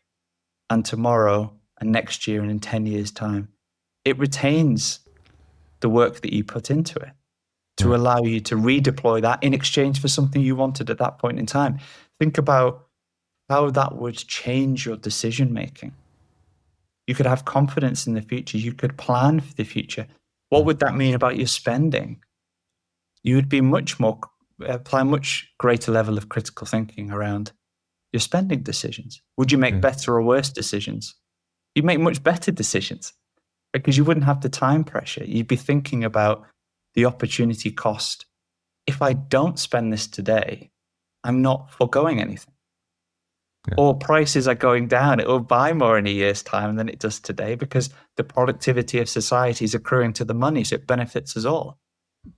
S1: and tomorrow and next year and in 10 years' time, it retains the work that you put into it to allow you to redeploy that in exchange for something you wanted at that point in time. Think about how that would change your decision-making. You could have confidence in the future. You could plan for the future. What would that mean about your spending? You would be apply much greater level of critical thinking around your spending decisions. Would you make better or worse decisions? You'd make much better decisions, because you wouldn't have the time pressure. You'd be thinking about the opportunity cost if I don't spend this today, I'm not foregoing anything.
S2: Yeah.
S1: Or prices are going down. It will buy more in a year's time than it does today because the productivity of society is accruing to the money, so it benefits us all.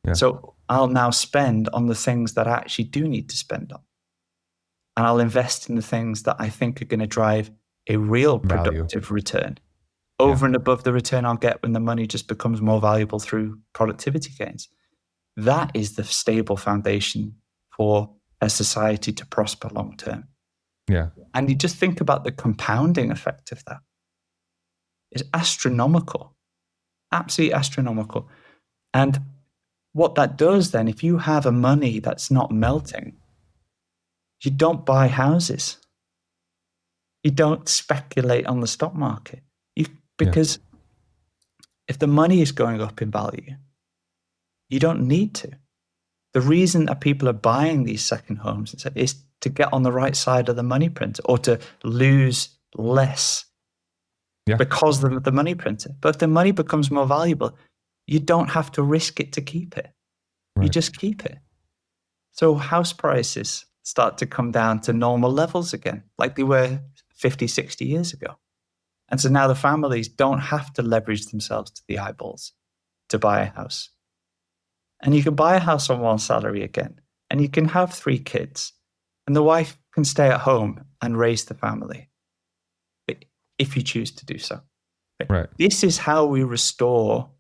S2: Yeah.
S1: So I'll now spend on the things that I actually do need to spend on. And I'll invest in the things that I think are going to drive a real productive return over and above the return I'll get when the money just becomes more valuable through productivity gains. That is the stable foundation for a society to prosper long term.
S2: Yeah.
S1: And you just think about the compounding effect of that. It's astronomical, absolutely astronomical. And what that does then, if you have a money that's not melting, you don't buy houses. You don't speculate on the stock market. Because if the money is going up in value, you don't need to. The reason that people are buying these second homes is to get on the right side of the money printer or to lose less because of the money printer. But if the money becomes more valuable, you don't have to risk it to keep it. Right. You just keep it. So house prices start to come down to normal levels again, like they were 50, 60 years ago. And so now the families don't have to leverage themselves to the eyeballs to buy a house. And you can buy a house on one salary again, and you can have 3 kids, and the wife can stay at home and raise the family if you choose to do so.
S2: Right.
S1: This is how we restore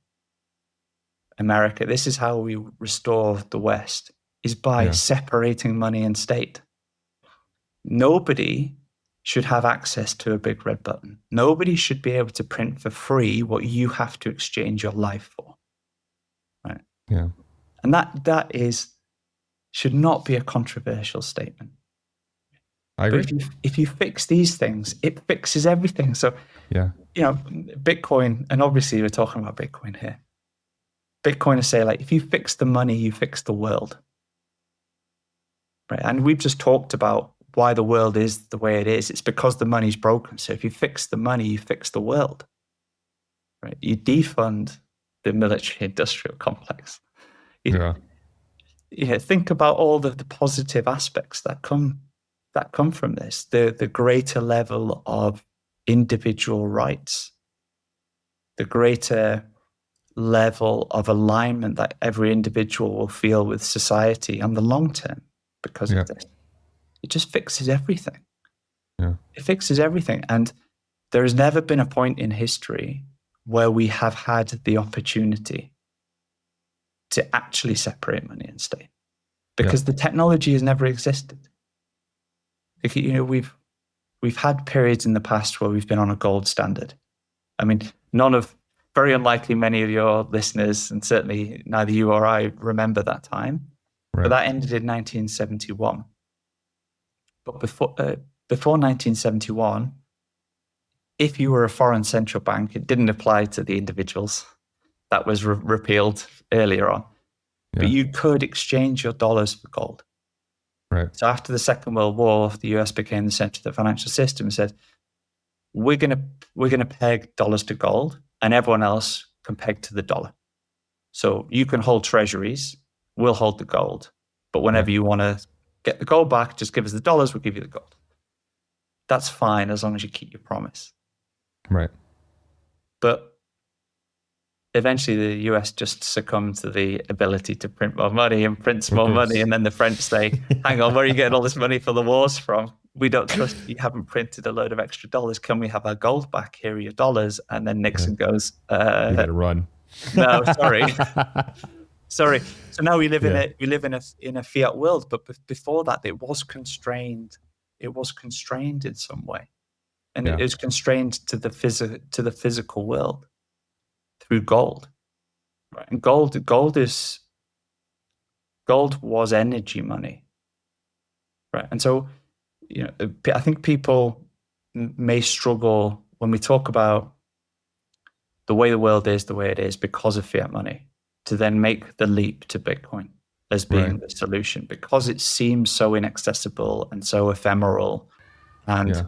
S1: America. This is how we restore the West, is by separating money and state. Nobody should have access to a big red button. Nobody should be able to print for free what you have to exchange your life for. Right?
S2: Yeah.
S1: And that should not be a controversial statement.
S2: I agree.
S1: But if you fix these things, it fixes everything. So, Bitcoin, and obviously we're talking about Bitcoin here. Bitcoiners say, like, if you fix the money, you fix the world. Right? And we've just talked about why the world is the way it is. It's because the money's broken. So if you fix the money, you fix the world. Right? You defund the military-industrial complex. Think about all the positive aspects that come from this. The greater level of individual rights, the greater level of alignment that every individual will feel with society on the long term because of this. It just fixes everything. Yeah. It fixes everything. And there has never been a point in history where we have had the opportunity to actually separate money and state, because the technology has never existed. We've had periods in the past where we've been on a gold standard. I mean, very unlikely many of your listeners, and certainly neither you or I remember that time, but that ended in 1971. But before 1971, if you were a foreign central bank, it didn't apply to the individuals. That was repealed earlier on. Yeah. But you could exchange your dollars for gold. Right. So after the Second World War, the US became the center of the financial system and said, we're gonna peg dollars to gold, and everyone else can peg to the dollar. So you can hold treasuries, we'll hold the gold. But whenever you want to get the gold back, just give us the dollars, we'll give you the gold. That's fine as long as you keep your promise.
S2: Right.
S1: But eventually the US just succumbed to the ability to print more money and prints more money. And then the French say, hang on, where are you getting all this money for the wars from? We don't trust you. Haven't printed a load of extra dollars. Can we have our gold back? Here are your dollars. And then Nixon goes,
S2: you gotta run.
S1: No, sorry. Sorry. So now we live in a fiat world, but before that it was constrained. It was constrained in some way. And it is constrained to the physical world through gold. Right? And gold was energy money. Right. And so, I think people may struggle when we talk about the way the world is the way it is because of fiat money, to then make the leap to Bitcoin as being the solution, because it seems so inaccessible and so ephemeral. And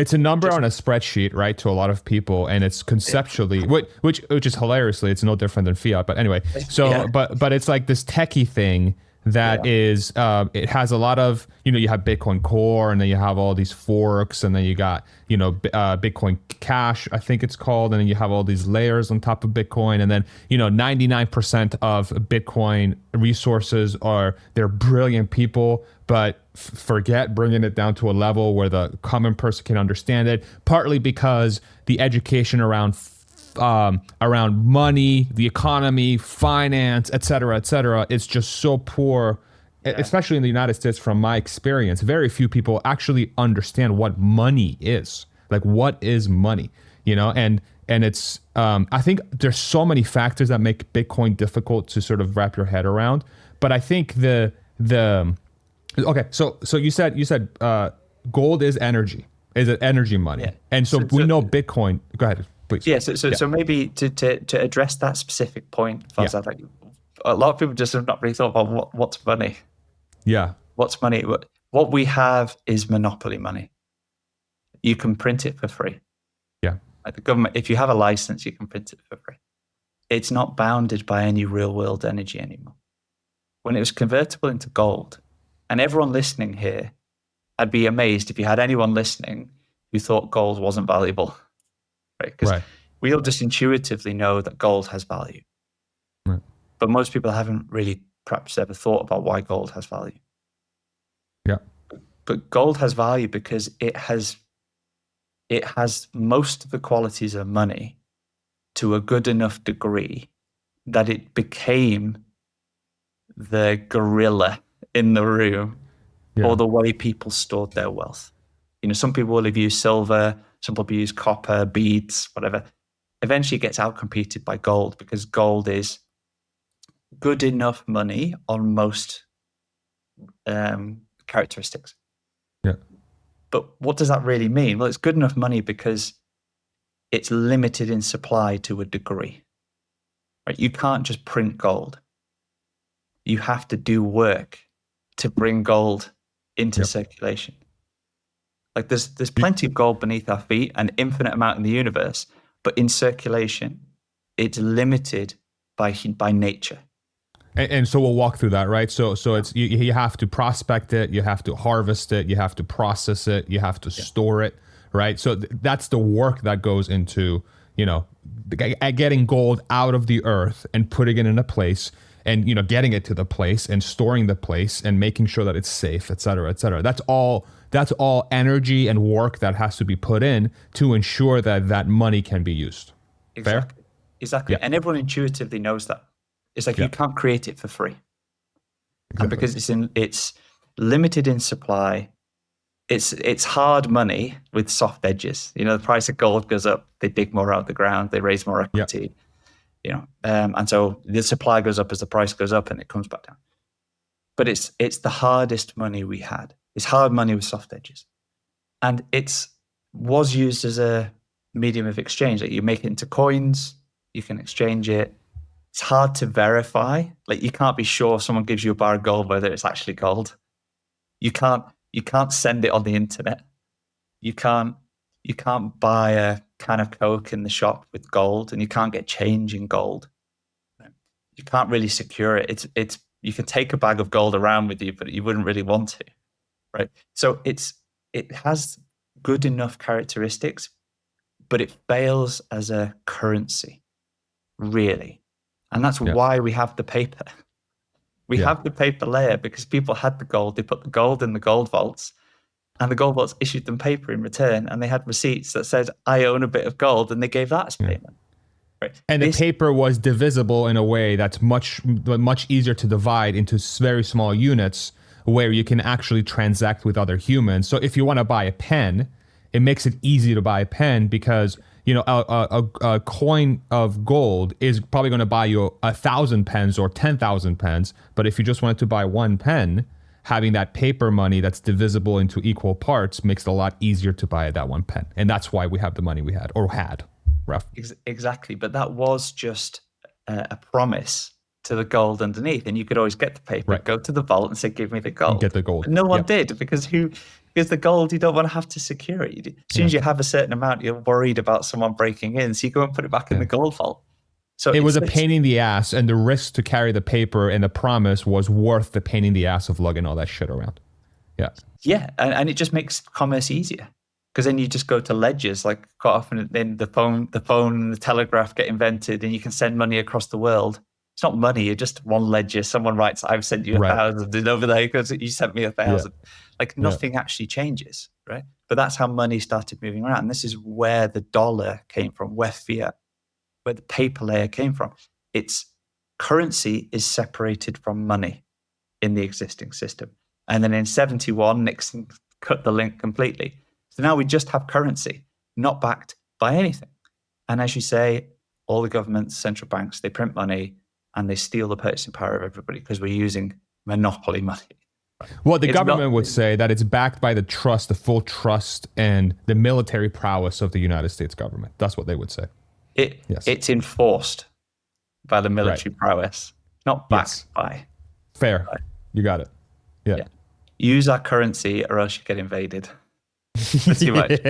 S2: It's a number on a spreadsheet, right, to a lot of people, and it's conceptually, which is hilariously, it's no different than fiat. But anyway, so but it's like this techie thing that is, it has a lot of, you have Bitcoin Core, and then you have all these forks, and then you got, Bitcoin Cash, I think it's called, and then you have all these layers on top of Bitcoin, and then, 99% of Bitcoin resources they're brilliant people, but forget bringing it down to a level where the common person can understand it, partly because the education around money, the economy, finance, et cetera, it's just so poor, especially in the United States. From my experience, very few people actually understand what money is. Like, what is money? And it's, I think there's so many factors that make Bitcoin difficult to sort of wrap your head around. But I think okay, so you said gold is energy, is it energy money? Yeah. And so we know Bitcoin. Go ahead, please.
S1: Yeah. So maybe to address that specific point, Farzad, like, a lot of people just have not really thought about what's money.
S2: Yeah.
S1: What's money? What we have is monopoly money. You can print it for free.
S2: Yeah.
S1: Like the government, if you have a license, you can print it for free. It's not bounded by any real world energy anymore. When it was convertible into gold, and everyone listening here, I'd be amazed if you had anyone listening who thought gold wasn't valuable, right? Because we all just intuitively know that gold has value.
S2: Right.
S1: But most people haven't really perhaps ever thought about why gold has value.
S2: Yeah.
S1: But gold has value because it has most of the qualities of money to a good enough degree that it became the gorilla in the room, or the way people stored their wealth. Some people will have used silver, some people use copper, beads, whatever. Eventually it gets outcompeted by gold because gold is good enough money on most characteristics.
S2: Yeah.
S1: But what does that really mean? Well, it's good enough money because it's limited in supply to a degree. Right? You can't just print gold. You have to do work to bring gold into circulation. Like there's plenty of gold beneath our feet, an infinite amount in the universe, but in circulation, it's limited by nature.
S2: And so we'll walk through that, right? So it's you have to prospect it, you have to harvest it, you have to process it, you have to store it, right? So that's the work that goes into getting gold out of the earth and putting it in a place, and getting it to the place and storing the place and making sure that it's safe, et cetera, et cetera. That's all energy and work that has to be put in to ensure that money can be used.
S1: Exactly.
S2: Fair?
S1: Exactly. Yeah. And everyone intuitively knows that. It's like you can't create it for free. Exactly. And because it's limited in supply, it's hard money with soft edges. The price of gold goes up, they dig more out of the ground, they raise more equity. Yep. And so the supply goes up as the price goes up, and it comes back down. But it's the hardest money we had. It's hard money with soft edges, and was used as a medium of exchange. Like you make it into coins, you can exchange it. It's hard to verify. Like you can't be sure if someone gives you a bar of gold whether it's actually gold. You can't send it on the internet. You can't buy a can of Coke in the shop with gold, and you can't get change in gold. You can't really secure it. It's you can take a bag of gold around with you, but you wouldn't really want to, right? So it has good enough characteristics, but it fails as a currency, really. And that's why we have the paper. We have the paper layer because people had the gold. They put the gold in the gold vaults, and the gold vaults issued them paper in return, and they had receipts that said, I own a bit of gold, and they gave that as payment. Right.
S2: And the paper was divisible in a way that's much easier to divide into very small units where you can actually transact with other humans. So if you want to buy a pen, it makes it easy to buy a pen because a coin of gold is probably going to buy you 1,000 pens or 10,000 pens. But if you just wanted to buy one pen, having that paper money that's divisible into equal parts makes it a lot easier to buy that one pen. And that's why we have the money we had, or had. Rough.
S1: Exactly. But that was just a promise to the gold underneath, and you could always get the paper,
S2: Right.
S1: go to the vault and say, give me the gold.
S2: Get the gold.
S1: But no one did, because the gold, you don't want to have to secure it. As soon as you have a certain amount, you're worried about someone breaking in, so you go and put it back in the gold vault. So
S2: it was a pain in the ass, and the risk to carry the paper and the promise was worth the pain in the ass of lugging all that shit around. Yeah.
S1: Yeah, and it just makes commerce easier, because then you just go to ledgers. Like quite often, then the phone and the telegraph get invented, and you can send money across the world. It's not money; you're just one ledger. Someone writes, "I've sent you 1,000," and over there goes, "You sent me 1,000." Like nothing actually changes, right? But that's how money started moving around. And this is where the dollar came from, where fiat, where the paper layer came from. Its currency is separated from money in the existing system. And then in 71, Nixon cut the link completely. So now we just have currency, not backed by anything. And as you say, all the governments, central banks, they print money and they steal the purchasing power of everybody because we're using monopoly money.
S2: Well, the government would say that it's backed by the full trust and the military prowess of the United States government. That's what they would say.
S1: It's enforced by the military prowess, not backed by.
S2: Fair. Right. You got it. Yeah.
S1: Use our currency or else you get invaded. Pretty much.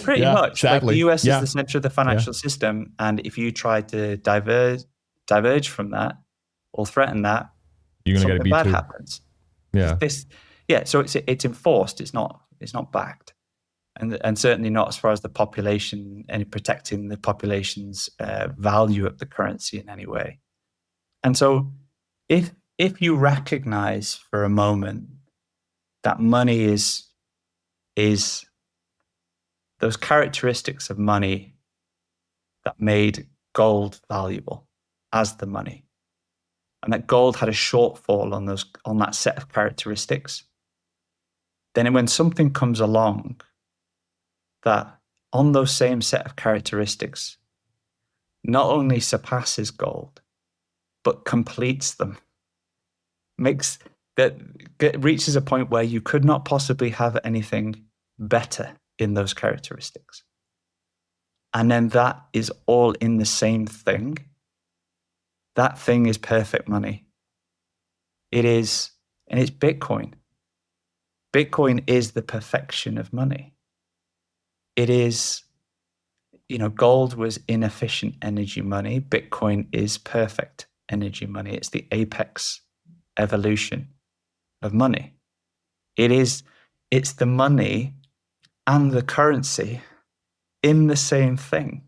S1: Pretty much.
S2: Sadly.
S1: Like the US is the center of the financial system, and if you try to diverge from that or threaten that,
S2: you're gonna
S1: something bad happens.
S2: Yeah.
S1: So it's enforced. It's not backed, and certainly not as far as the population and protecting the population's value of the currency in any way. And so, if you recognize for a moment that money is those characteristics of money that made gold valuable as the money, and that gold had a shortfall on that set of characteristics, then when something comes along that on those same set of characteristics not only surpasses gold, but completes them, reaches a point where you could not possibly have anything better in those characteristics. And then that is all in the same thing. That thing is perfect money. It is, and it's Bitcoin. Bitcoin is the perfection of money. It is, gold was inefficient energy money. Bitcoin is perfect energy money. It's the apex evolution of money. It's the money and the currency in the same thing.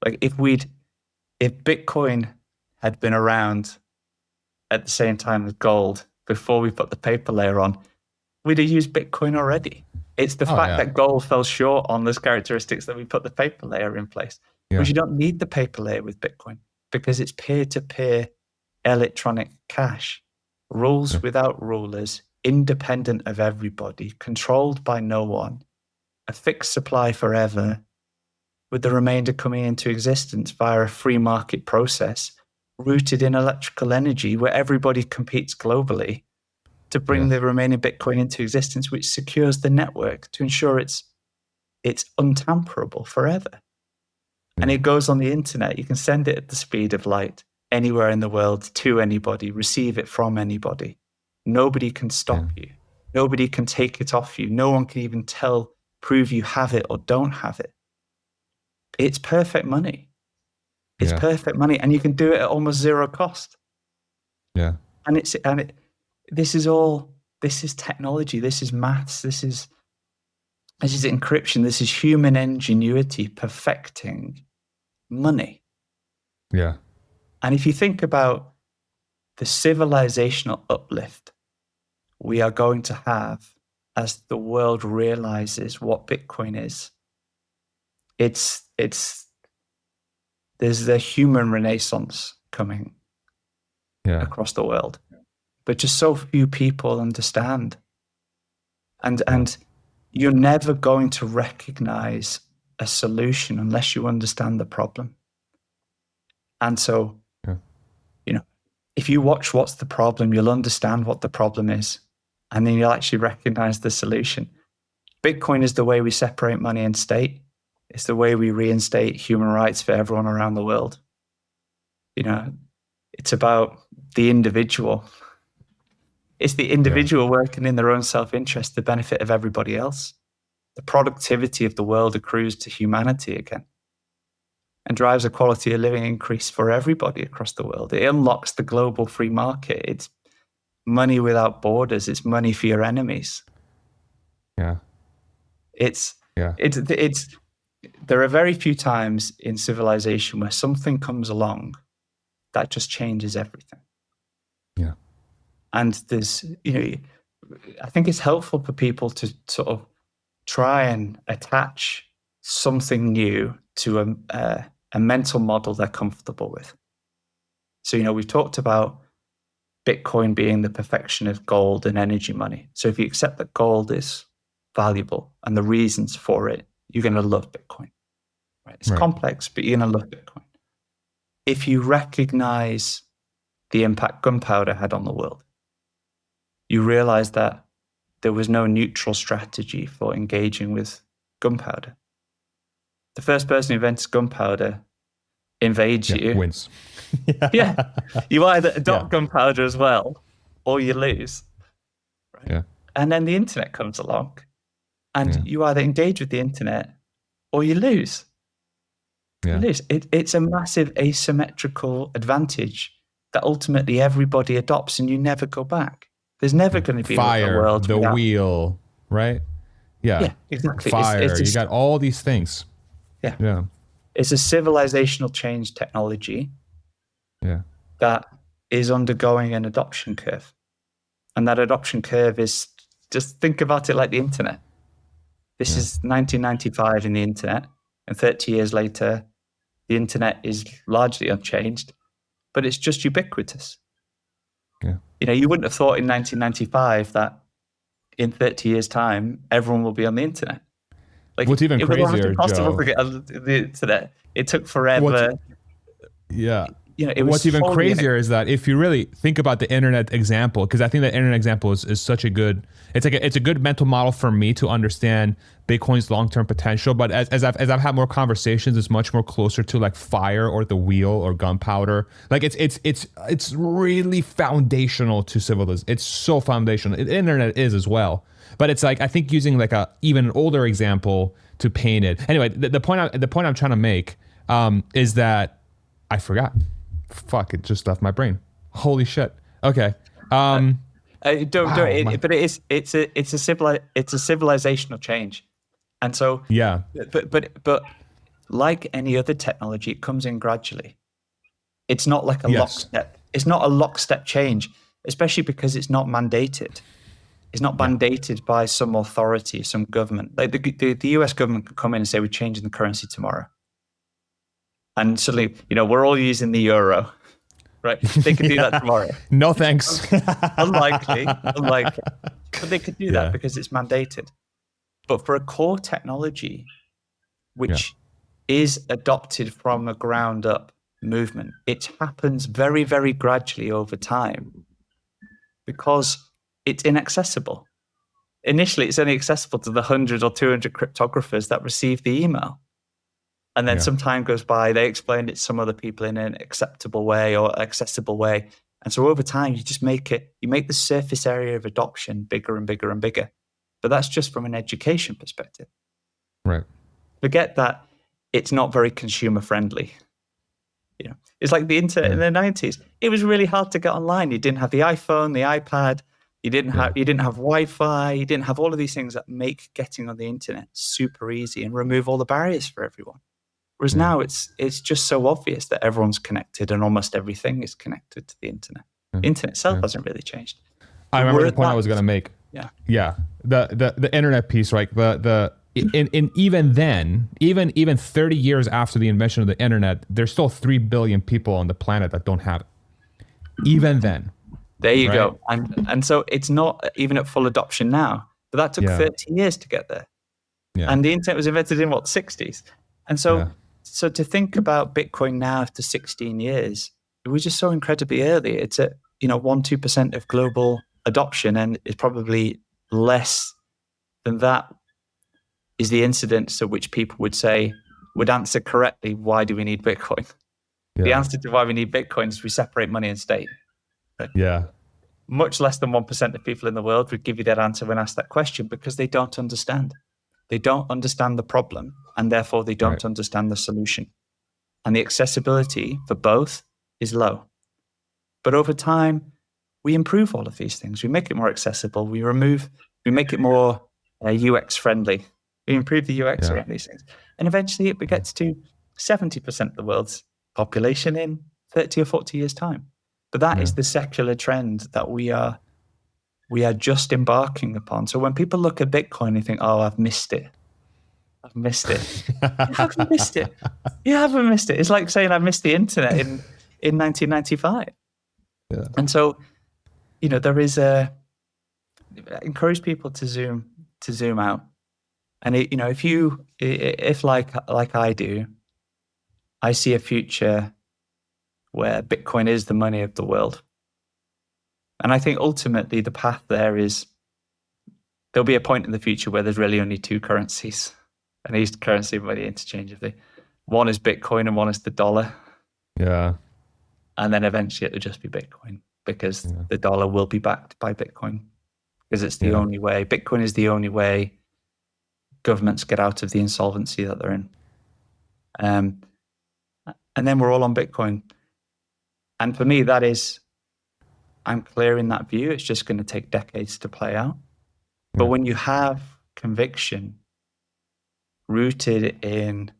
S1: Like if Bitcoin had been around at the same time as gold before we put the paper layer on, we'd have used Bitcoin already. It's the fact that gold fell short on those characteristics that we put the paper layer in place. Because you don't need the paper layer with Bitcoin, because it's peer-to-peer electronic cash. Rules without rulers, independent of everybody, controlled by no one, a fixed supply forever, with the remainder coming into existence via a free market process rooted in electrical energy where everybody competes globally to bring the remaining Bitcoin into existence, which secures the network to ensure it's untamperable forever. And it goes on the internet. You can send it at the speed of light anywhere in the world to anybody, receive it from anybody. Nobody can stop you. Nobody can take it off you. No one can even prove you have it or don't have it. It's perfect money. It's perfect money, and you can do it at almost zero cost.
S2: Yeah.
S1: This is technology. This is maths. This is encryption. This is human ingenuity perfecting money.
S2: Yeah.
S1: And if you think about the civilizational uplift we are going to have as the world realizes what Bitcoin is, there's the human renaissance coming across the world, but just so few people understand. And you're never going to recognize a solution unless you understand the problem. And so, if you watch What's the Problem, you'll understand what the problem is, and then you'll actually recognize the solution. Bitcoin is the way we separate money and state. It's the way we reinstate human rights for everyone around the world. It's about the individual. It's the individual working in their own self-interest, the benefit of everybody else. The productivity of the world accrues to humanity again and drives a quality of living increase for everybody across the world. It unlocks the global free market. It's money without borders. It's money for your enemies.
S2: Yeah.
S1: It's there are very few times in civilization where something comes along that just changes everything.
S2: Yeah.
S1: And there's, I think it's helpful for people to sort of try and attach something new to a mental model they're comfortable with. So, we've talked about Bitcoin being the perfection of gold and energy money. So if you accept that gold is valuable and the reasons for it, you're going to love Bitcoin. Right? It's complex, but you're going to love Bitcoin. If you recognize the impact gunpowder had on the world, you realize that there was no neutral strategy for engaging with gunpowder. The first person who invents gunpowder invades you.
S2: Wins.
S1: Yeah. You either adopt gunpowder as well, or you lose. Right?
S2: Yeah.
S1: And then the internet comes along, and you either engage with the internet or you lose.
S2: Yeah.
S1: You lose. It's a massive asymmetrical advantage that ultimately everybody adopts, and you never go back. There's never going to be a world
S2: the
S1: without
S2: wheel, right? Yeah,
S1: exactly.
S2: Fire. You got all these things. Yeah.
S1: It's a civilizational change technology.
S2: Yeah.
S1: That is undergoing an adoption curve, and that adoption curve is, just think about it like the internet. This is 1995 in the internet, and 30 years later, the internet is largely unchanged, but it's just ubiquitous.
S2: Yeah.
S1: You wouldn't have thought in 1995 that in 30 years' time, everyone will be on the internet. Like,
S2: what's even crazier,
S1: it was impossible
S2: Joe,
S1: to get on the internet. It took forever.
S2: It was what's even crazier is that if you really think about the internet example, because I think the internet example is such a good, it's a good mental model for me to understand Bitcoin's long-term potential. But as I've had more conversations, it's much more closer to like fire or the wheel or gunpowder. Like it's really foundational to civilization. It's so foundational. The internet is as well. But it's like, I think using like a even older example to paint it. Anyway, the point I'm trying to make is that I forgot. Fuck, it just left my brain. Holy shit. Okay.
S1: But it's a civilizational change, and so but like any other technology, it comes in gradually. It's not like a lockstep. It's not a lockstep change, especially because it's not mandated. It's not mandated by some authority, some government. Like the US government could come in and say, we're changing the currency tomorrow. And suddenly, we're all using the euro, right? They could do that tomorrow.
S2: No thanks.
S1: Unlikely. But they could do that because it's mandated. But for a core technology, which is adopted from a ground up movement, it happens very, very gradually over time because it's inaccessible. Initially, it's only accessible to the 100 or 200 cryptographers that receive the email. And then some time goes by, they explain it to some other people in an acceptable way or accessible way. And so over time, you make the surface area of adoption bigger and bigger and bigger. But that's just from an education perspective.
S2: Right.
S1: Forget that it's not very consumer friendly. It's like the internet in the 90s. It was really hard to get online. You didn't have the iPhone, the iPad. You didn't have Wi-Fi. You didn't have all of these things that make getting on the internet super easy and remove all the barriers for everyone. Whereas now it's just so obvious that everyone's connected and almost everything is connected to the internet. The internet itself hasn't really changed.
S2: I remember the point I was going to make. Yeah. The internet piece, right? Even then, even 30 years after the invention of the internet, there's still 3 billion people on the planet that don't have it. Even then.
S1: There you go. And so it's not even at full adoption now, but that took 30 years to get there. Yeah. And the internet was invented in 60s. And so to think about Bitcoin now after 16 years, it was just so incredibly early. It's at 1-2% of global adoption, and it's probably less than that is the incidence at which people would answer correctly, why do we need Bitcoin? The
S2: Yeah.
S1: answer to why we need Bitcoin is we separate money and state. Right?
S2: Yeah.
S1: Much less than 1% of people in the world would give you that answer when asked that question because they don't understand. They don't understand the problem, and therefore they don't
S2: Right.
S1: understand the solution. And the accessibility for both is low. But over time, we improve all of these things. We make it more accessible. We make it more UX friendly. We improve the UX around these things. And eventually it gets to 70% of the world's population in 30 or 40 years' time. But that is the secular trend that we are just embarking upon. So when people look at Bitcoin, they think, oh, I've missed it. I've missed it. You haven't missed it. You haven't missed it. It's like saying I missed the internet in 1995.
S2: Yeah.
S1: And so, there is encourage people to zoom out. And if like I do, I see a future where Bitcoin is the money of the world. And I think ultimately the path there is there'll be a point in the future where there's really only two currencies, and these currency money interchangeably. One is Bitcoin and one is the dollar.
S2: Yeah.
S1: And then eventually it'll just be Bitcoin because the dollar will be backed by Bitcoin because it's the only way. Bitcoin is the only way governments get out of the insolvency that they're in. And then we're all on Bitcoin. And for me, I'm clear in that view. It's just going to take decades to play out. But when you have conviction rooted in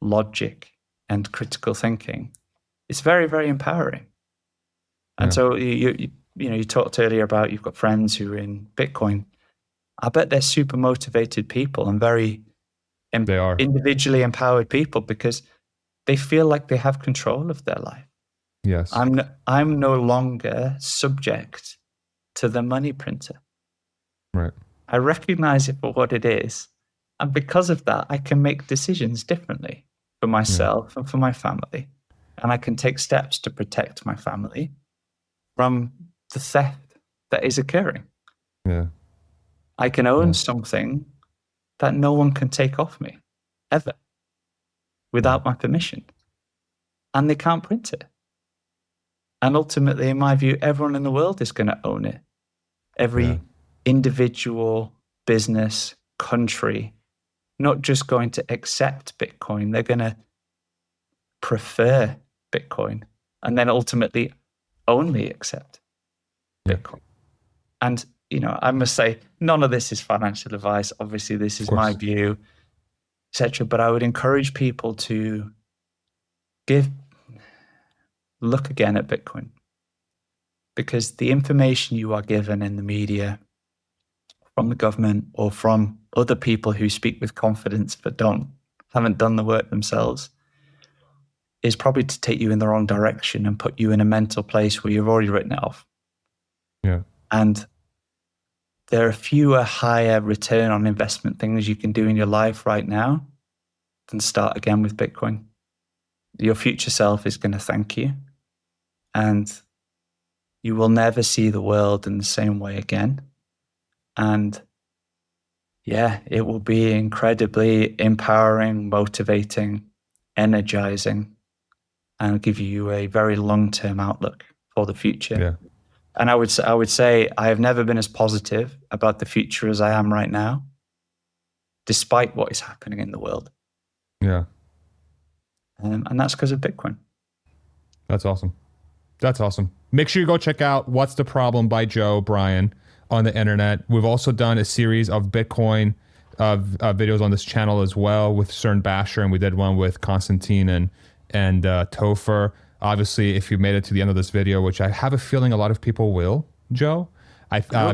S1: logic and critical thinking, it's very, very empowering. And so you talked earlier about you've got friends who are in Bitcoin. I bet they're super motivated people and very individually empowered people because they feel like they have control of their life.
S2: Yes.
S1: I'm no longer subject to the money printer.
S2: Right.
S1: I recognize it for what it is. And because of that, I can make decisions differently for myself and for my family. And I can take steps to protect my family from the theft that is occurring.
S2: Yeah.
S1: I can own something that no one can take off me ever without my permission. And they can't print it. And ultimately, in my view, everyone in the world is going to own it. Every individual, business, country, not just going to accept Bitcoin, they're going to prefer Bitcoin and then ultimately only accept Bitcoin. And, I must say, none of this is financial advice. Obviously, this is my view, etc. But I would encourage people to look again at Bitcoin, because the information you are given in the media from the government or from other people who speak with confidence but haven't done the work themselves is probably to take you in the wrong direction and put you in a mental place where you've already written it off.
S2: Yeah.
S1: And there are fewer higher return on investment things you can do in your life right now than start again with Bitcoin. Your future self is going to thank you, and you will never see the world in the same way again. And it will be incredibly empowering, motivating, energizing, and give you a very long-term outlook for the future.
S2: Yeah.
S1: And I would say I have never been as positive about the future as I am right now, despite what is happening in the world.
S2: Yeah.
S1: And that's because of Bitcoin.
S2: That's awesome. That's awesome. Make sure you go check out What's the Problem by Joe Bryan on the internet. We've also done a series of Bitcoin videos on this channel as well with Cern Basher, and we did one with Constantine and Topher. Obviously, if you made it to the end of this video, which I have a feeling a lot of people will, Joe,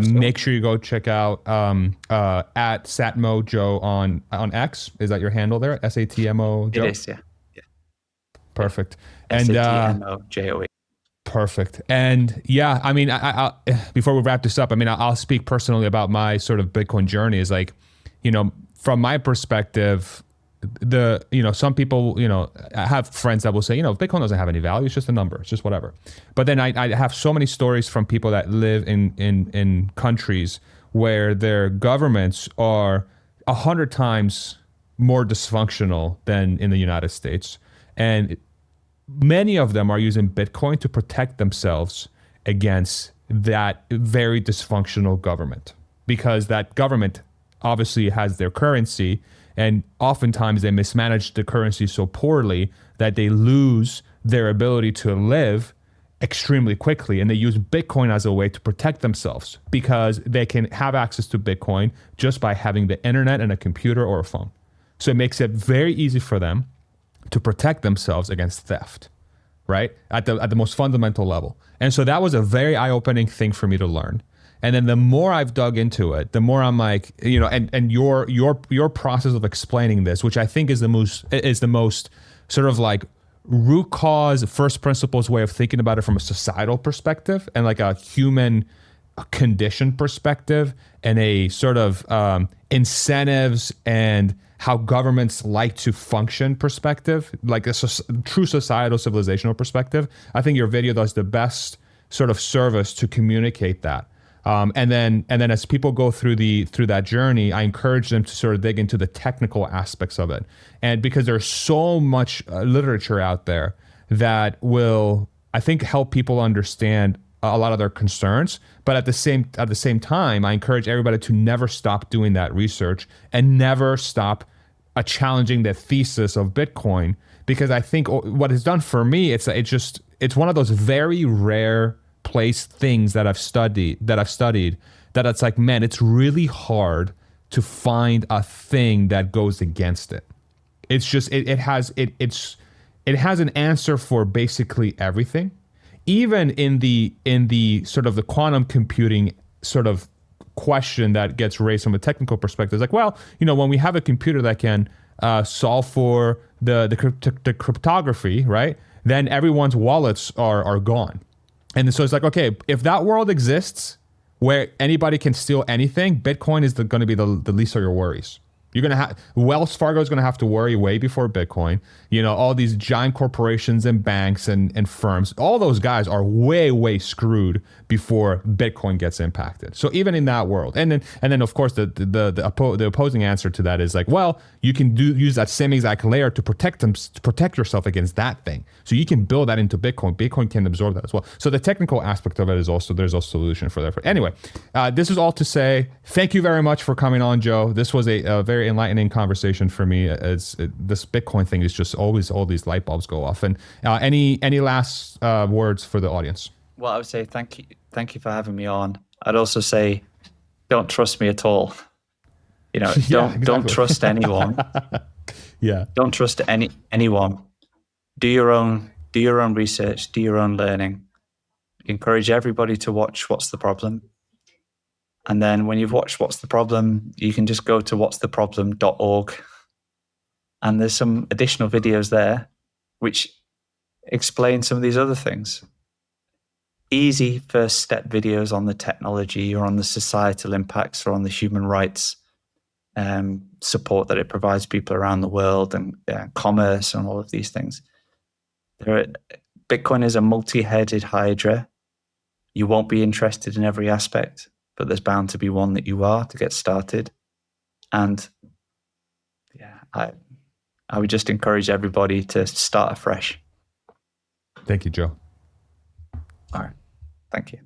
S2: make sure you go check out at Satmo Joe on X. Is that your handle there? SATMO Joe?
S1: It is, yeah.
S2: Perfect.
S1: And SATMOJOE.
S2: Perfect. And I mean, I before we wrap this up, I mean, I'll speak personally about my sort of Bitcoin journey. Is like, from my perspective, some people, I have friends that will say, Bitcoin doesn't have any value. It's just a number. It's just whatever. But then I have so many stories from people that live in countries where their governments are 100 times more dysfunctional than in the United States. And many of them are using Bitcoin to protect themselves against that very dysfunctional government, because that government obviously has their currency, and oftentimes they mismanage the currency so poorly that they lose their ability to live extremely quickly. And they use Bitcoin as a way to protect themselves because they can have access to Bitcoin just by having the internet and a computer or a phone. So it makes it very easy for them to protect themselves against theft, right? At the most fundamental level. And so that was a very eye-opening thing for me to learn. And then the more I've dug into it, the more I'm like, you know, and your process of explaining this, which I think is the most sort of like root cause, first principles way of thinking about it from a societal perspective and like a human condition perspective and a sort of incentives and how governments like to function perspective, like a true societal civilizational perspective. I think your video does the best sort of service to communicate that. And then as people go through that journey, I encourage them to sort of dig into the technical aspects of it. And because there's so much literature out there that will, I think, help people understand a lot of their concerns. But at the same time, I encourage everybody to never stop doing that research and never stop challenging the thesis of Bitcoin, because I think what it's done for me, it's one of those very rare things that I've studied that it's like, man, it's really hard to find a thing that goes against it. It's just it has an answer for basically everything, even in the sort of the quantum computing sort of question that gets raised from a technical perspective. It's like, well, you know, when we have a computer that can solve for the cryptography, right, then everyone's wallets are gone. And so it's like, okay, if that world exists where anybody can steal anything, Bitcoin is going to be the least of your worries. You're going to have, Wells Fargo is going to have to worry way before Bitcoin. You know, all these giant corporations and banks and firms, all those guys are way screwed before Bitcoin gets impacted. So even in that world, and then of course the opposing answer to that is like, well, you can use that same exact layer to protect yourself against that thing. So you can build that into Bitcoin. Bitcoin can absorb that as well. So the technical aspect of it is also, there's a solution for that. Anyway, this is all to say, thank you very much for coming on, Joe. This was a very enlightening conversation for me. This Bitcoin thing is just always, all these light bulbs go off. And any last words for the audience?
S1: Well, I would say thank you for having me on. I'd also say, don't trust me at all. You know, don't trust anyone.
S2: Yeah.
S1: Don't trust anyone. Do your own research. Do your own learning. Encourage everybody to watch What's the Problem. And then when you've watched What's the Problem, you can just go to what'stheproblem.org. And there's some additional videos there which explain some of these other things. Easy first step videos on the technology or on the societal impacts or on the human rights support that it provides people around the world, and commerce and all of these things. Bitcoin is a multi-headed hydra. You won't be interested in every aspect, but there's bound to be one that you are to get started. And yeah, I would just encourage everybody to start afresh.
S2: Thank you, Joe.
S1: All right. Thank you.